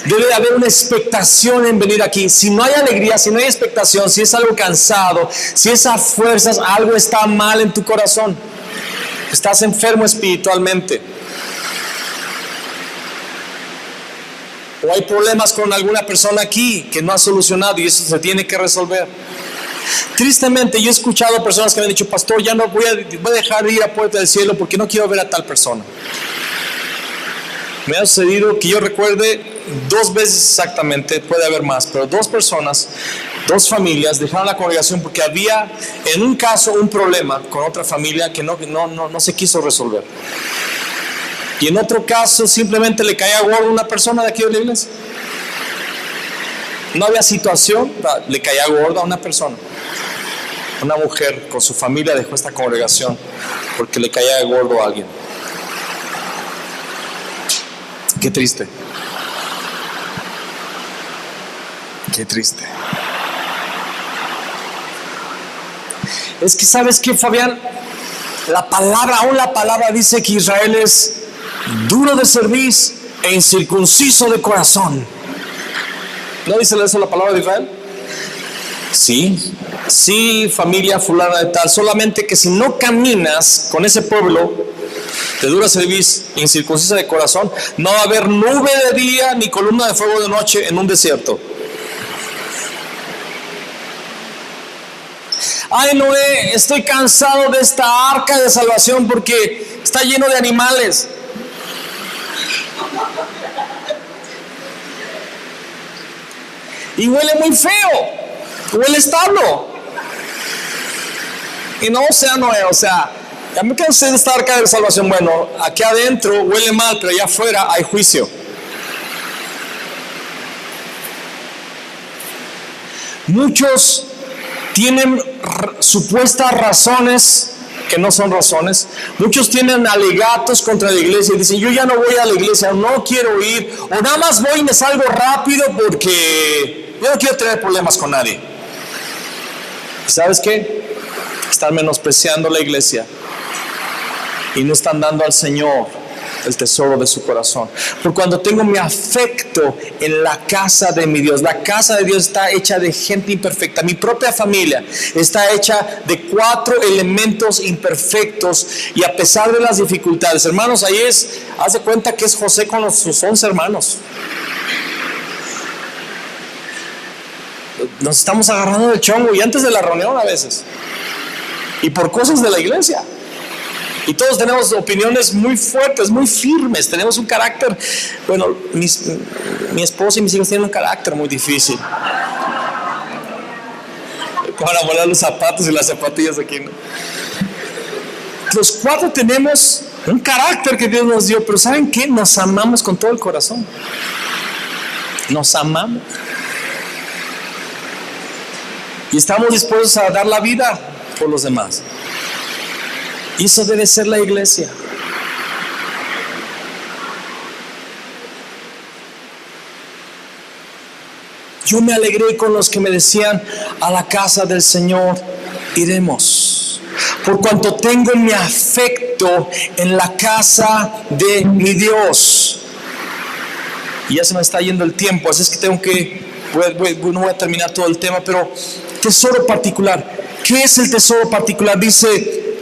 Debe haber una expectación en venir aquí. Si no hay alegría, si no hay expectación, si es algo cansado, si es a fuerzas, algo está mal en tu corazón. Estás enfermo espiritualmente. O hay problemas con alguna persona aquí que no ha solucionado, y eso se tiene que resolver. Tristemente, yo he escuchado personas que me han dicho: pastor, ya no voy a dejar de ir a Puerta del Cielo porque no quiero ver a tal persona. Me ha sucedido que yo recuerde 2 veces exactamente, puede haber más, pero 2 personas, 2 familias dejaron la congregación porque había en un caso un problema con otra familia que no se quiso resolver. Y en otro caso simplemente le caía gordo a una persona de aquí de la iglesia. No había situación, le caía gordo a una persona. Una mujer con su familia dejó esta congregación porque le caía gordo a alguien. Qué triste. Qué triste. Es que, ¿sabes qué, Fabián? La palabra dice que Israel es duro de cerviz e incircunciso de corazón. ¿No dice eso la palabra de Israel? Sí, familia fulana de tal. Solamente que si no caminas con ese pueblo de dura cerviz, incircuncisa de corazón, no va a haber nube de día ni columna de fuego de noche en un desierto. Ay, Noé, estoy cansado de esta arca de salvación porque está lleno de animales. Y huele muy feo, huele establo. Y no, o sea, Noé, o sea, ya me cansé de esta arca de salvación. Bueno, aquí adentro huele mal, pero allá afuera hay juicio. Muchos tienen supuestas razones que no son razones. Muchos tienen alegatos contra la iglesia y dicen: yo ya no voy a la iglesia, no quiero ir, o nada más voy y me salgo rápido porque yo no quiero tener problemas con nadie. ¿Sabes qué? Están menospreciando la iglesia y no están dando al Señor el tesoro de su corazón. Por cuando tengo mi afecto en la casa de mi Dios. La casa de Dios está hecha de gente imperfecta. Mi propia familia está hecha de 4 elementos imperfectos, y a pesar de las dificultades, hermanos, ahí haz de cuenta que es José con sus 11 hermanos. Nos estamos agarrando del chongo, y antes de la reunión a veces, y por cosas de la iglesia. Y todos tenemos opiniones muy fuertes, muy firmes. Tenemos un carácter. Bueno, mi esposa y mis hijos tienen un carácter muy difícil. Para volar los zapatos y las zapatillas aquí, ¿no? Los 4 tenemos un carácter que Dios nos dio, pero ¿saben qué? Nos amamos con todo el corazón. Nos amamos. Y estamos dispuestos a dar la vida por los demás. Y eso debe ser la iglesia. Yo me alegré con los que me decían: a la casa del Señor iremos, por cuanto tengo mi afecto en la casa de mi Dios. Y ya se me está yendo el tiempo, así es que tengo que, no voy a terminar todo el tema, pero tesoro particular. ¿Qué es el tesoro particular? Dice,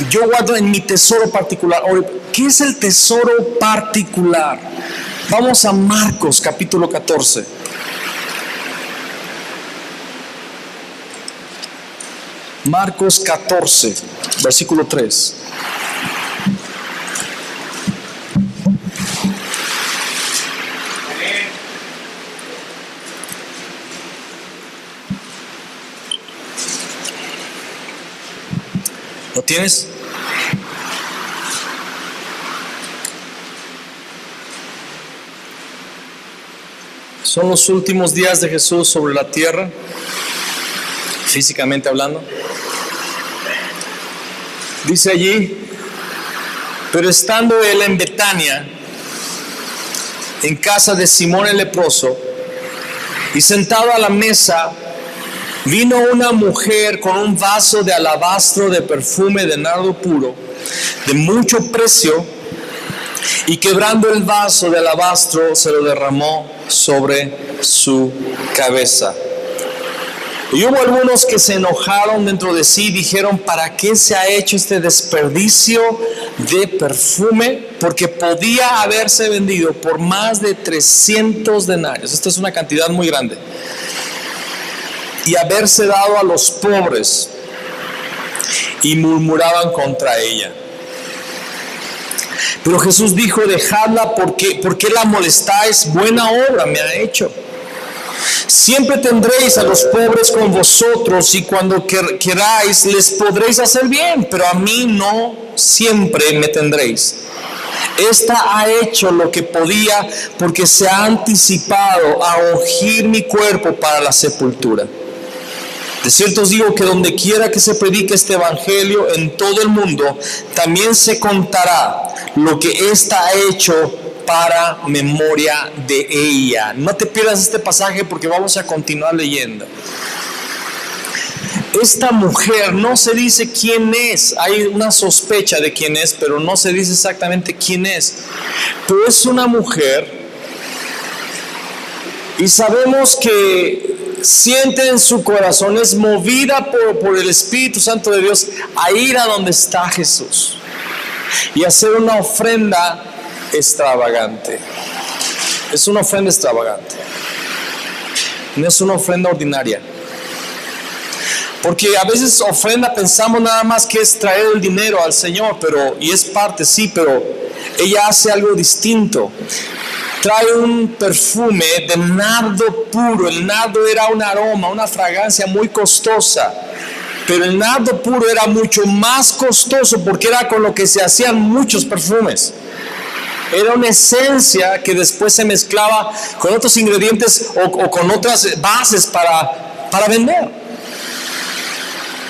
yo guardo en mi tesoro particular. ¿Qué es el tesoro particular? Vamos a Marcos capítulo 14. Marcos 14, versículo 3. ¿Lo tienes? Son los últimos días de Jesús sobre la tierra, físicamente hablando. Dice allí: pero estando él en Betania, en casa de Simón el leproso, y sentado a la mesa, vino una mujer con un vaso de alabastro de perfume de nardo puro, de mucho precio, y quebrando el vaso de alabastro, se lo derramó sobre su cabeza. Y hubo algunos que se enojaron dentro de sí y dijeron: ¿para qué se ha hecho este desperdicio de perfume? Porque podía haberse vendido por más de 300 denarios. Esta es una cantidad muy grande. Y haberse dado a los pobres. Y murmuraban contra ella. Pero Jesús dijo: dejadla, ¿por qué la molestáis? Buena obra me ha hecho. Siempre tendréis a los pobres con vosotros, y cuando queráis les podréis hacer bien, pero a mí no siempre me tendréis. Esta ha hecho lo que podía, porque se ha anticipado a ungir mi cuerpo para la sepultura. De cierto os digo que donde quiera que se predique este evangelio en todo el mundo, también se contará lo que ésta ha hecho para memoria de ella. No te pierdas este pasaje porque vamos a continuar leyendo. Esta mujer no se dice quién es. Hay una sospecha de quién es, pero no se dice exactamente quién es. Pero es una mujer, y sabemos que siente en su corazón, es movida por el Espíritu Santo de Dios a ir a donde está Jesús y hacer una ofrenda extravagante. Es una ofrenda extravagante, no es una ofrenda ordinaria. Porque a veces ofrenda pensamos nada más que es traer el dinero al Señor, y es parte, sí, pero ella hace algo distinto. Trae un perfume de nardo puro. El nardo era un aroma, una fragancia muy costosa. Pero el nardo puro era mucho más costoso porque era con lo que se hacían muchos perfumes. Era una esencia que después se mezclaba con otros ingredientes o con otras bases para vender.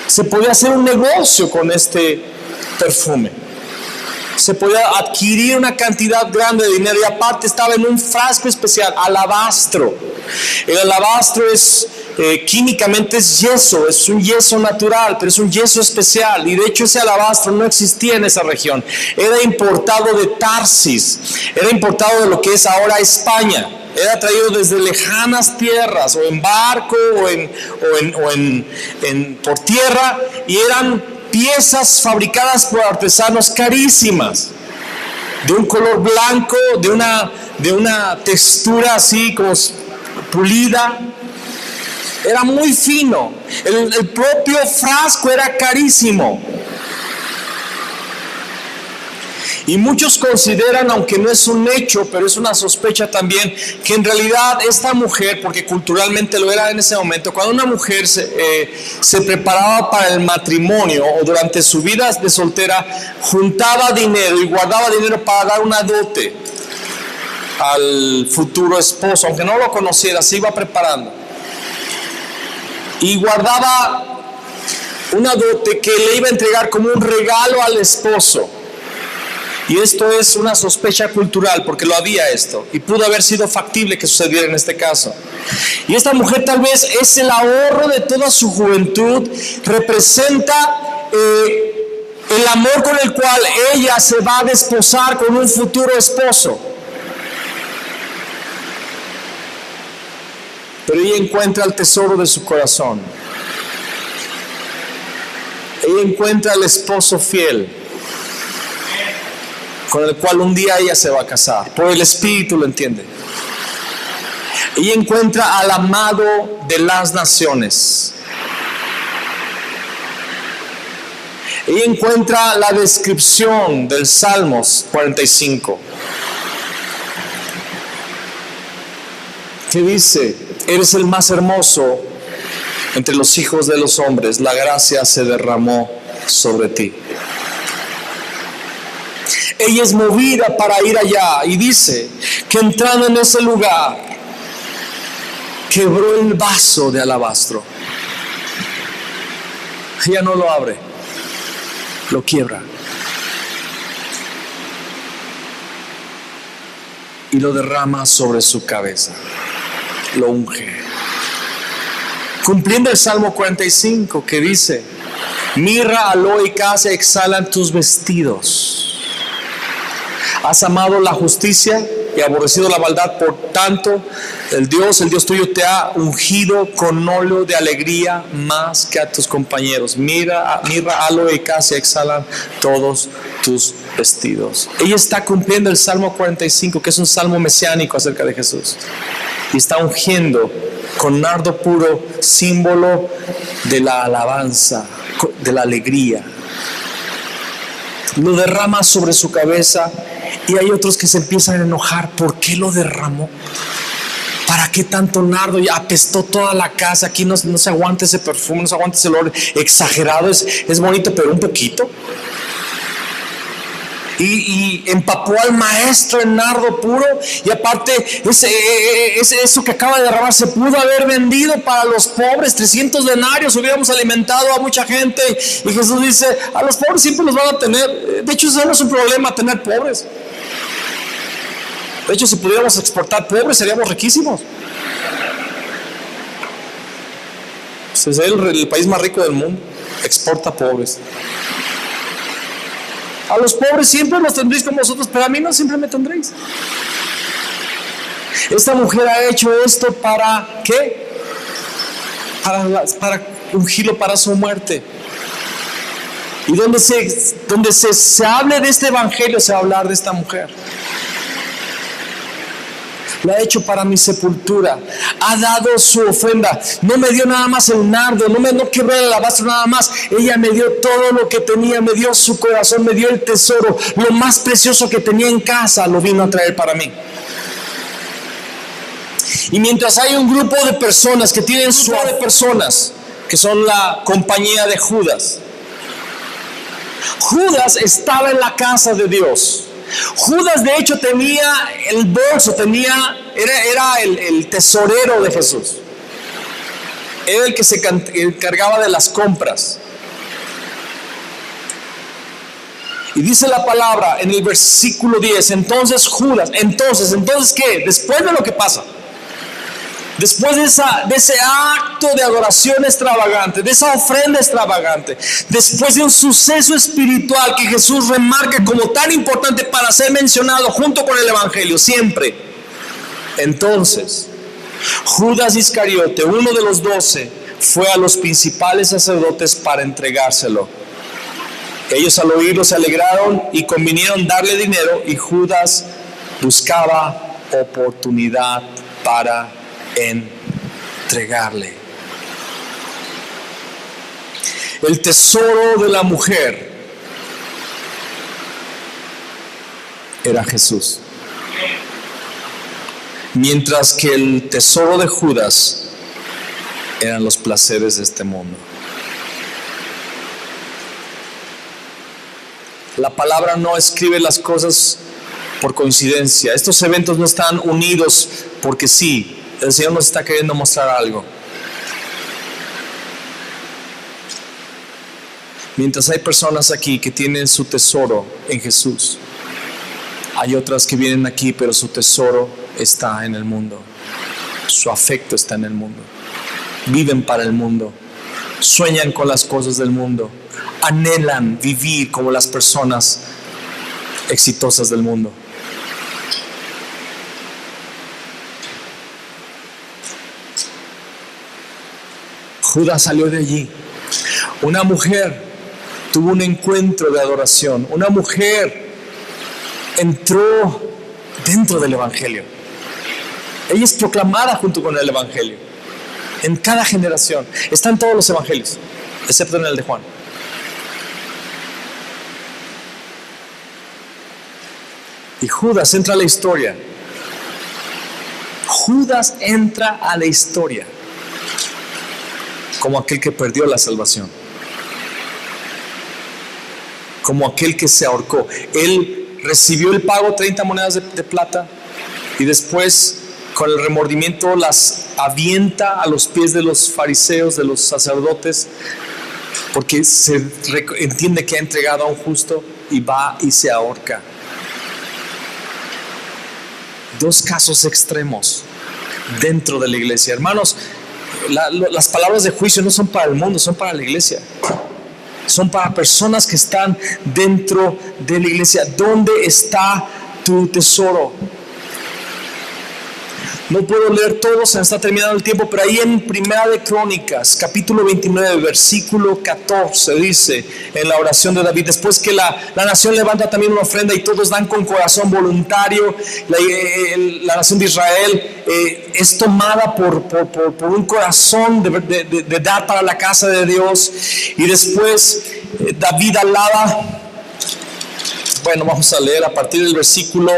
Se podía hacer un negocio con este perfume. Se podía adquirir una cantidad grande de dinero y aparte estaba en un frasco especial, alabastro. El alabastro es químicamente es yeso, es un yeso natural, pero es un yeso especial, y de hecho ese alabastro no existía en esa región. Era importado de Tarsis, era importado de lo que es ahora España. Era traído desde lejanas tierras, o en barco, por tierra, y eran piezas fabricadas por artesanos carísimas, de un color blanco, de una textura así como pulida. Era muy fino. El propio frasco era carísimo. Y muchos consideran, aunque no es un hecho, pero es una sospecha también, que en realidad esta mujer, porque culturalmente lo era en ese momento, cuando una mujer se preparaba para el matrimonio o durante su vida de soltera, juntaba dinero y guardaba dinero para dar una dote al futuro esposo, aunque no lo conociera, se iba preparando. Y guardaba una dote que le iba a entregar como un regalo al esposo. Y esto es una sospecha cultural, porque lo había esto, y pudo haber sido factible que sucediera en este caso. Y esta mujer tal vez es el ahorro de toda su juventud, representa el amor con el cual ella se va a desposar con un futuro esposo. Pero ella encuentra el tesoro de su corazón. Ella encuentra el esposo fiel, con el cual un día ella se va a casar. Por el Espíritu lo entiende. Ella encuentra al amado de las naciones. Ella encuentra la descripción del Salmos 45. Que dice: eres el más hermoso entre los hijos de los hombres, la gracia se derramó sobre ti. Ella es movida para ir allá y dice que entrando en ese lugar quebró el vaso de alabastro. Ella no lo abre, lo quiebra y lo derrama sobre su cabeza, lo unge, cumpliendo el Salmo 45 que dice: mirra, aloe y casia exhalan tus vestidos. Has amado la justicia y aborrecido la maldad, por tanto el Dios tuyo te ha ungido con óleo de alegría más que a tus compañeros. Mirra, aloe y casia exhalan todos tus vestidos. Ella está cumpliendo el Salmo 45, que es un salmo mesiánico acerca de Jesús, y está ungiendo con nardo puro, símbolo de la alabanza, de la alegría. Lo derrama sobre su cabeza. Y hay otros que se empiezan a enojar. ¿Por qué lo derramó? ¿Para qué tanto nardo? Ya apestó toda la casa. Aquí no se aguanta ese perfume, no se aguanta ese olor exagerado. Es bonito, pero un poquito. Y empapó al maestro en nardo puro. Y aparte, eso que acaba de derramar se pudo haber vendido para los pobres. 300 denarios hubiéramos alimentado a mucha gente. Y Jesús dice: a los pobres siempre los van a tener. De hecho, eso no es un problema, tener pobres. De hecho, si pudiéramos exportar pobres, seríamos riquísimos. Es el país más rico del mundo. Exporta pobres. A los pobres siempre los tendréis con vosotros, pero a mí no siempre me tendréis. Esta mujer ha hecho esto ¿para qué? Para ungirlo para su muerte. Y donde se hable de este evangelio, se va a hablar de esta mujer. lo ha hecho para mi sepultura. Ha dado su ofrenda. No me dio nada más el nardo, no quebró el alabastro nada más. Ella me dio todo lo que tenía, me dio su corazón, me dio el tesoro, lo más precioso que tenía en casa, lo vino a traer para mí. Y mientras hay un grupo de personas que tienen de personas que son la compañía de Judas. Judas estaba en la casa de Dios. Judas de hecho tenía el bolso, era el tesorero de Jesús. Era el que se encargaba de las compras. Y dice la palabra en el versículo 10, entonces Judas, entonces ¿qué? Después de lo que pasa, después de ese acto de adoración extravagante, de esa ofrenda extravagante, después de un suceso espiritual que Jesús remarca como tan importante para ser mencionado junto con el Evangelio, siempre. Entonces, Judas Iscariote, uno de los 12, fue a los principales sacerdotes para entregárselo. Ellos al oírlo se alegraron y convinieron darle dinero, y Judas buscaba oportunidad para entregarle. El tesoro de la mujer era Jesús, mientras que el tesoro de Judas eran los placeres de este mundo. La palabra no escribe las cosas por coincidencia. Estos eventos no están unidos porque sí. El Señor nos está queriendo mostrar algo. Mientras hay personas aquí que tienen su tesoro en Jesús, hay otras que vienen aquí pero su tesoro está en el mundo. Su afecto está en el mundo. Viven para el mundo. Sueñan con las cosas del mundo. Anhelan vivir como las personas exitosas del mundo. Judas salió de allí. Una mujer tuvo un encuentro de adoración. Una mujer entró dentro del Evangelio. Ella es proclamada junto con el Evangelio. En cada generación. Está en todos los Evangelios, excepto en el de Juan. Y Judas entra a la historia. Judas entra a la historia como aquel que perdió la salvación, como aquel que se ahorcó. Él recibió el pago, 30 monedas de plata, y después con el remordimiento las avienta a los pies de los fariseos, de los sacerdotes, porque se entiende que ha entregado a un justo, y va y se ahorca. Dos casos extremos dentro de la iglesia. Hermanos, las palabras de juicio no son para el mundo, son para la iglesia. Son para personas que están dentro de la iglesia. ¿Dónde está tu tesoro? No puedo leer todo, se me está terminando el tiempo, pero ahí en Primera de Crónicas, capítulo 29, versículo 14, dice en la oración de David, después que la nación levanta también una ofrenda y todos dan con corazón voluntario, la nación de Israel es tomada por un corazón de dar para la casa de Dios. Y después David alaba. Bueno, vamos a leer a partir del versículo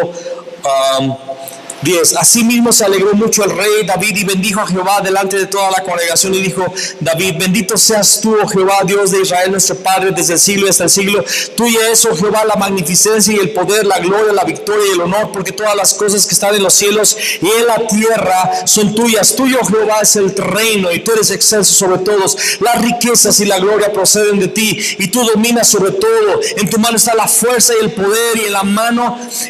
10. Asimismo se alegró mucho el rey David y bendijo a Jehová delante de toda la congregación, y dijo David: bendito seas tú, oh Jehová, Dios de Israel, nuestro Padre, desde el siglo hasta el siglo. Tuya es, oh Jehová, la magnificencia y el poder, la gloria, la victoria y el honor, porque todas las cosas que están en los cielos y en la tierra son tuyas. Tuyo, oh Jehová, es el reino, y tú eres excelso sobre todos. Las riquezas y la gloria proceden de ti, y tú dominas sobre todo. En tu mano está la fuerza y el poder,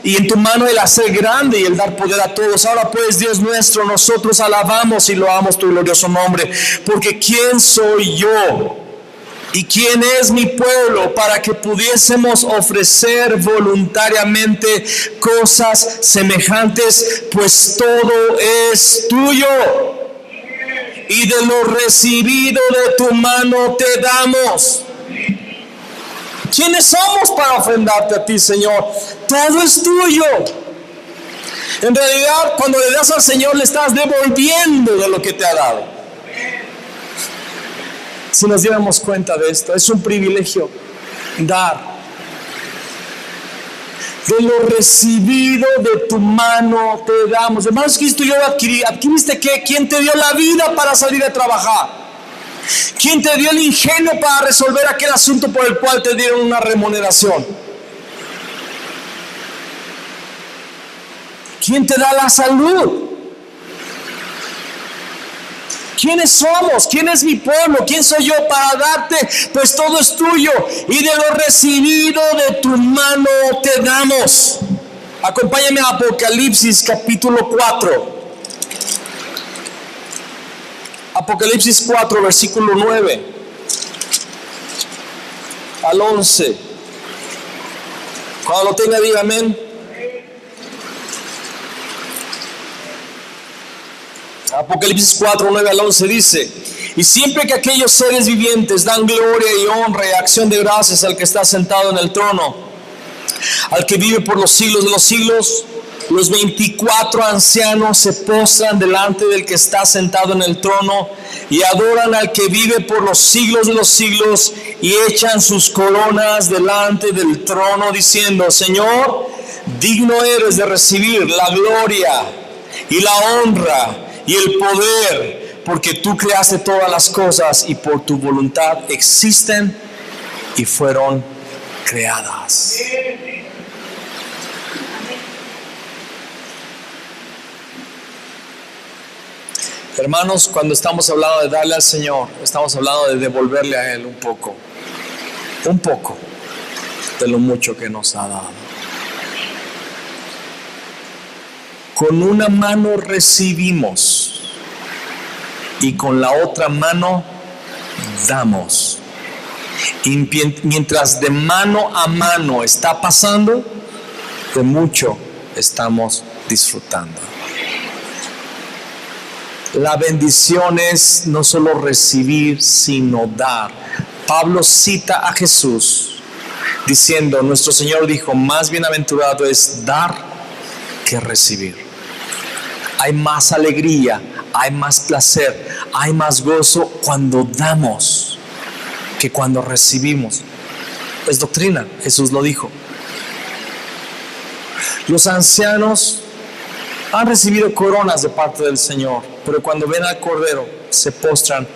y en tu mano el hacer grande y el dar poder a todos. Ahora pues, Dios nuestro, nosotros alabamos y loamos tu glorioso nombre, porque ¿quién soy yo y quién es mi pueblo para que pudiésemos ofrecer voluntariamente cosas semejantes? Pues todo es tuyo, y de lo recibido de tu mano te damos. ¿Quiénes somos para ofrendarte a ti, Señor? Todo es tuyo. En realidad, cuando le das al Señor, le estás devolviendo de lo que te ha dado. Si nos diéramos cuenta de esto, es un privilegio dar. De lo recibido de tu mano te damos. Hermanos, Cristo, yo lo adquirí. ¿Adquiriste qué? ¿Quién te dio la vida para salir a trabajar? ¿Quién te dio el ingenio para resolver aquel asunto por el cual te dieron una remuneración? ¿Quién te da la salud? ¿Quiénes somos? ¿Quién es mi pueblo? ¿Quién soy yo para darte? Pues todo es tuyo. Y de lo recibido de tu mano te damos. Acompáñame a Apocalipsis capítulo 4. Apocalipsis 4, versículo 9 al 11. Cuando lo tenga, diga amén. Apocalipsis 4, 9 al 11 dice: y siempre que aquellos seres vivientes dan gloria y honra y acción de gracias al que está sentado en el trono, al que vive por los siglos de los siglos, los 24 ancianos se postran delante del que está sentado en el trono y adoran al que vive por los siglos de los siglos y echan sus coronas delante del trono diciendo: Señor, digno eres de recibir la gloria y la honra y el poder, porque tú creaste todas las cosas y por tu voluntad existen y fueron creadas. Hermanos, cuando estamos hablando de darle al Señor, estamos hablando de devolverle a Él un poco de lo mucho que nos ha dado. Con una mano recibimos y con la otra mano damos. Y mientras de mano a mano está pasando, de mucho estamos disfrutando. La bendición es no solo recibir, sino dar. Pablo cita a Jesús diciendo, nuestro Señor dijo, más bienaventurado es dar que recibir. Hay más alegría, hay más placer, hay más gozo cuando damos que cuando recibimos. Es doctrina, Jesús lo dijo. Los ancianos han recibido coronas de parte del Señor, pero cuando ven al Cordero se postran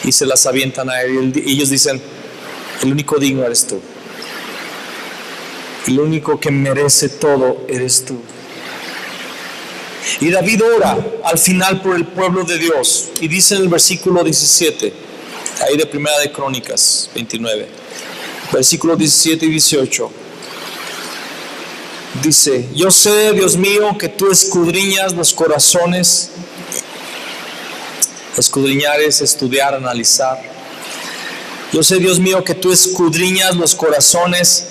y se las avientan a Él. Y ellos dicen, el único digno eres tú. El único que merece todo eres tú. Y David ora al final por el pueblo de Dios. Y dice en el versículo 17, ahí de Primera de Crónicas 29, versículos 17 y 18. Dice, yo sé, Dios mío, que tú escudriñas los corazones. Escudriñar es estudiar, analizar. Yo sé, Dios mío, que tú escudriñas los corazones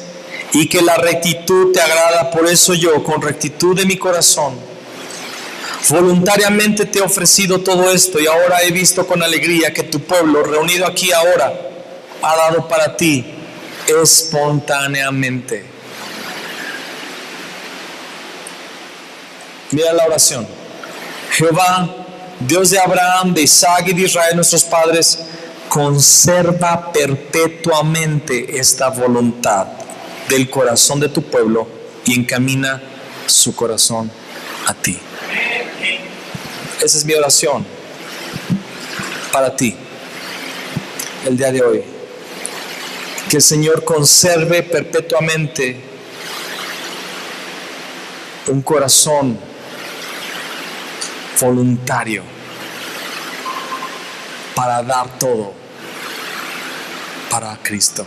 y que la rectitud te agrada. Por eso yo, con rectitud de mi corazón, voluntariamente te he ofrecido todo esto y ahora he visto con alegría que tu pueblo, reunido aquí ahora, ha dado para ti espontáneamente. Mira la oración. Jehová, Dios de Abraham, de Isaac y de Israel, nuestros padres, conserva perpetuamente esta voluntad del corazón de tu pueblo y encamina su corazón a ti. Esa es mi oración para ti el día de hoy. Que el Señor conserve perpetuamente un corazón voluntario para dar todo para Cristo.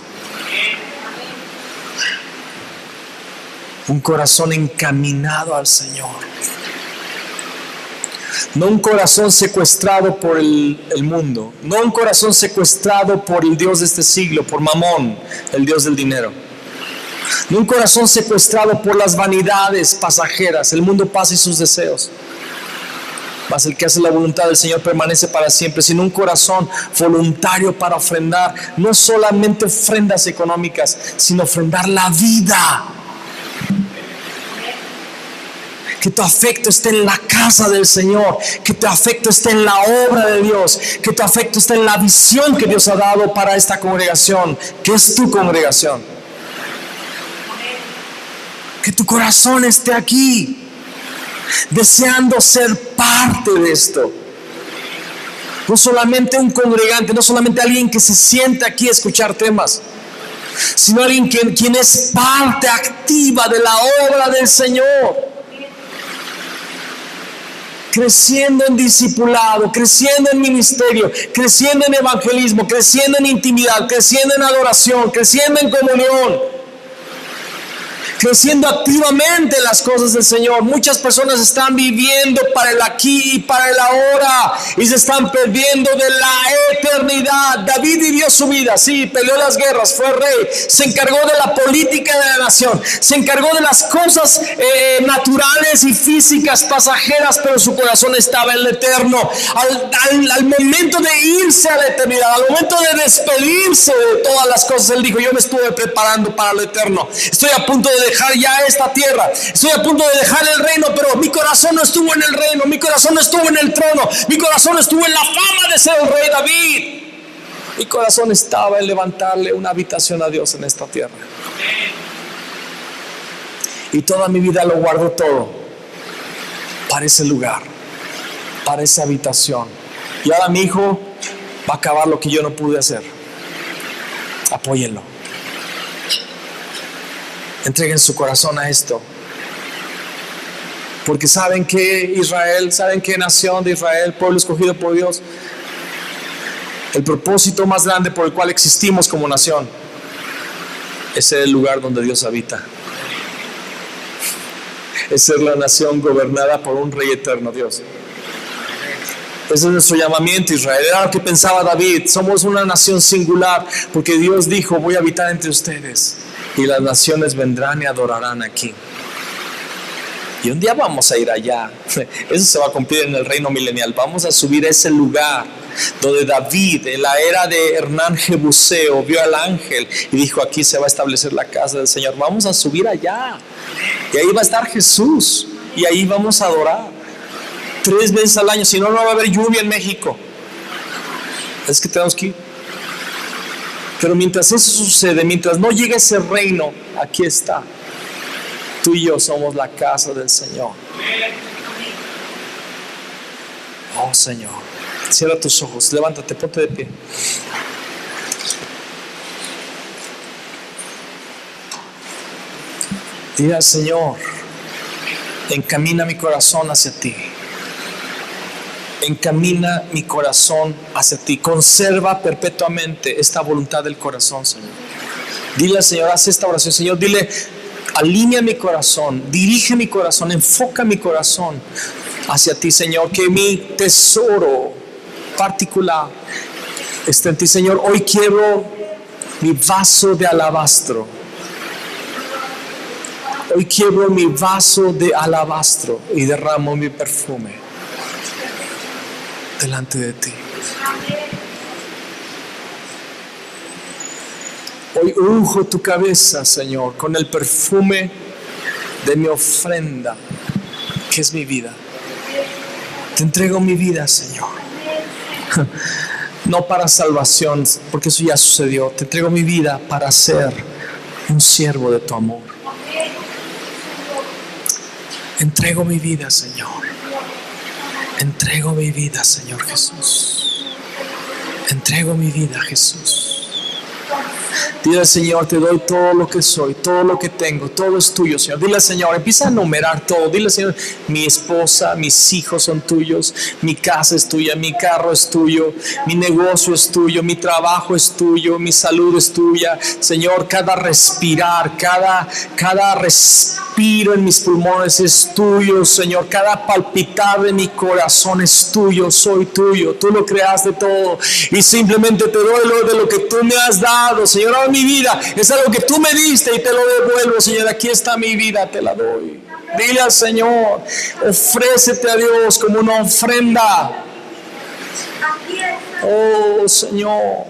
Un corazón encaminado al Señor. No un corazón secuestrado por el mundo. No un corazón secuestrado por el Dios de este siglo, por Mamón, el Dios del dinero. No un corazón secuestrado por las vanidades pasajeras. El mundo pasa y sus deseos. Mas el que hace la voluntad del Señor permanece para siempre. Sino un corazón voluntario para ofrendar. No solamente ofrendas económicas, sino ofrendar la vida. Que tu afecto esté en la casa del Señor. Que tu afecto esté en la obra de Dios. Que tu afecto esté en la visión que Dios ha dado para esta congregación, que es tu congregación. Que tu corazón esté aquí, deseando ser parte de esto. No solamente un congregante, no solamente alguien que se sienta aquí a escuchar temas, sino alguien quien es parte activa de la obra del Señor. Creciendo en discipulado, creciendo en ministerio, creciendo en evangelismo, creciendo en intimidad, creciendo en adoración, creciendo en comunión. Creciendo activamente en las cosas del Señor. Muchas personas están viviendo para el aquí y para el ahora y se están perdiendo de la eternidad. David vivió su vida, sí, peleó las guerras, fue rey, se encargó de la política de la nación, se encargó de las cosas naturales y físicas, pasajeras, pero su corazón estaba en lo eterno. Al momento de irse a la eternidad, al momento de despedirse de todas las cosas, él dijo: yo me estuve preparando para lo eterno, estoy a punto de dejar ya esta tierra, estoy a punto de dejar el reino, pero mi corazón no estuvo en el reino, mi corazón no estuvo en el trono, mi corazón estuvo en la fama de ser el rey David. Mi corazón estaba en levantarle una habitación a Dios en esta tierra. Y toda mi vida lo guardo todo para ese lugar, para esa habitación. Y ahora mi hijo va a acabar lo que yo no pude hacer. Apóyenlo. Entreguen su corazón a esto. Porque saben que Israel, saben que nación de Israel, pueblo escogido por Dios, el propósito más grande por el cual existimos como nación es ser el lugar donde Dios habita. Es ser la nación gobernada por un rey eterno, Dios. Ese es nuestro llamamiento, Israel. Era lo que pensaba David. Somos una nación singular porque Dios dijo: voy a habitar entre ustedes y las naciones vendrán y adorarán aquí. Y un día vamos a ir allá. Eso se va a cumplir en el reino milenial. Vamos a subir a ese lugar donde David, en la era de Hernán Jebuseo, vio al ángel y dijo: aquí se va a establecer la casa del Señor. Vamos a subir allá. Y ahí va a estar Jesús. Y ahí vamos a adorar 3 veces al año. Si no, no va a haber lluvia en México. Es que tenemos que ir. Pero mientras eso sucede, mientras no llegue ese reino, aquí está. Tú y yo somos la casa del Señor. Oh Señor, cierra tus ojos, levántate, ponte de pie. Dile al Señor: encamina mi corazón hacia ti. Encamina mi corazón hacia ti. Conserva perpetuamente esta voluntad del corazón, Señor. Dile al Señor, haz esta oración, Señor. Dile: alinea mi corazón, dirige mi corazón, enfoca mi corazón hacia ti, Señor. Que mi tesoro particular esté en ti, Señor. Hoy quiero mi vaso de alabastro. Hoy quiero mi vaso de alabastro y derramo mi perfume delante de ti. Hoy unjo tu cabeza, Señor, con el perfume de mi ofrenda, que es mi vida. Te entrego mi vida, Señor. No para salvación, porque eso ya sucedió. Te entrego mi vida para ser un siervo de tu amor. Entrego mi vida, Señor. Entrego mi vida, Señor Jesús. Entrego mi vida, Jesús. Dile al Señor: te doy todo lo que soy, todo lo que tengo, todo es tuyo, Señor. Dile al Señor, empieza a enumerar todo. Dile al Señor: mi esposa, mis hijos son tuyos, mi casa es tuya, mi carro es tuyo, mi negocio es tuyo, mi trabajo es tuyo, mi salud es tuya. Señor, cada respirar, cada respiro en mis pulmones es tuyo, Señor. Cada palpitar de mi corazón es tuyo, soy tuyo. Tú lo creaste todo y simplemente te doy lo de lo que tú me has dado, Señor. Ahora mi vida es algo que tú me diste y te lo devuelvo, Señor. Aquí está mi vida, te la doy. Dile al Señor: ofrécete a Dios como una ofrenda. Oh Señor,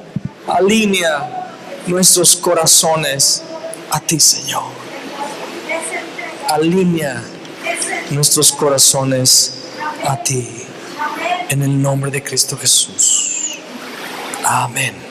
alinea nuestros corazones a ti, Señor. Alinea nuestros corazones a ti. En el nombre de Cristo Jesús. Amén.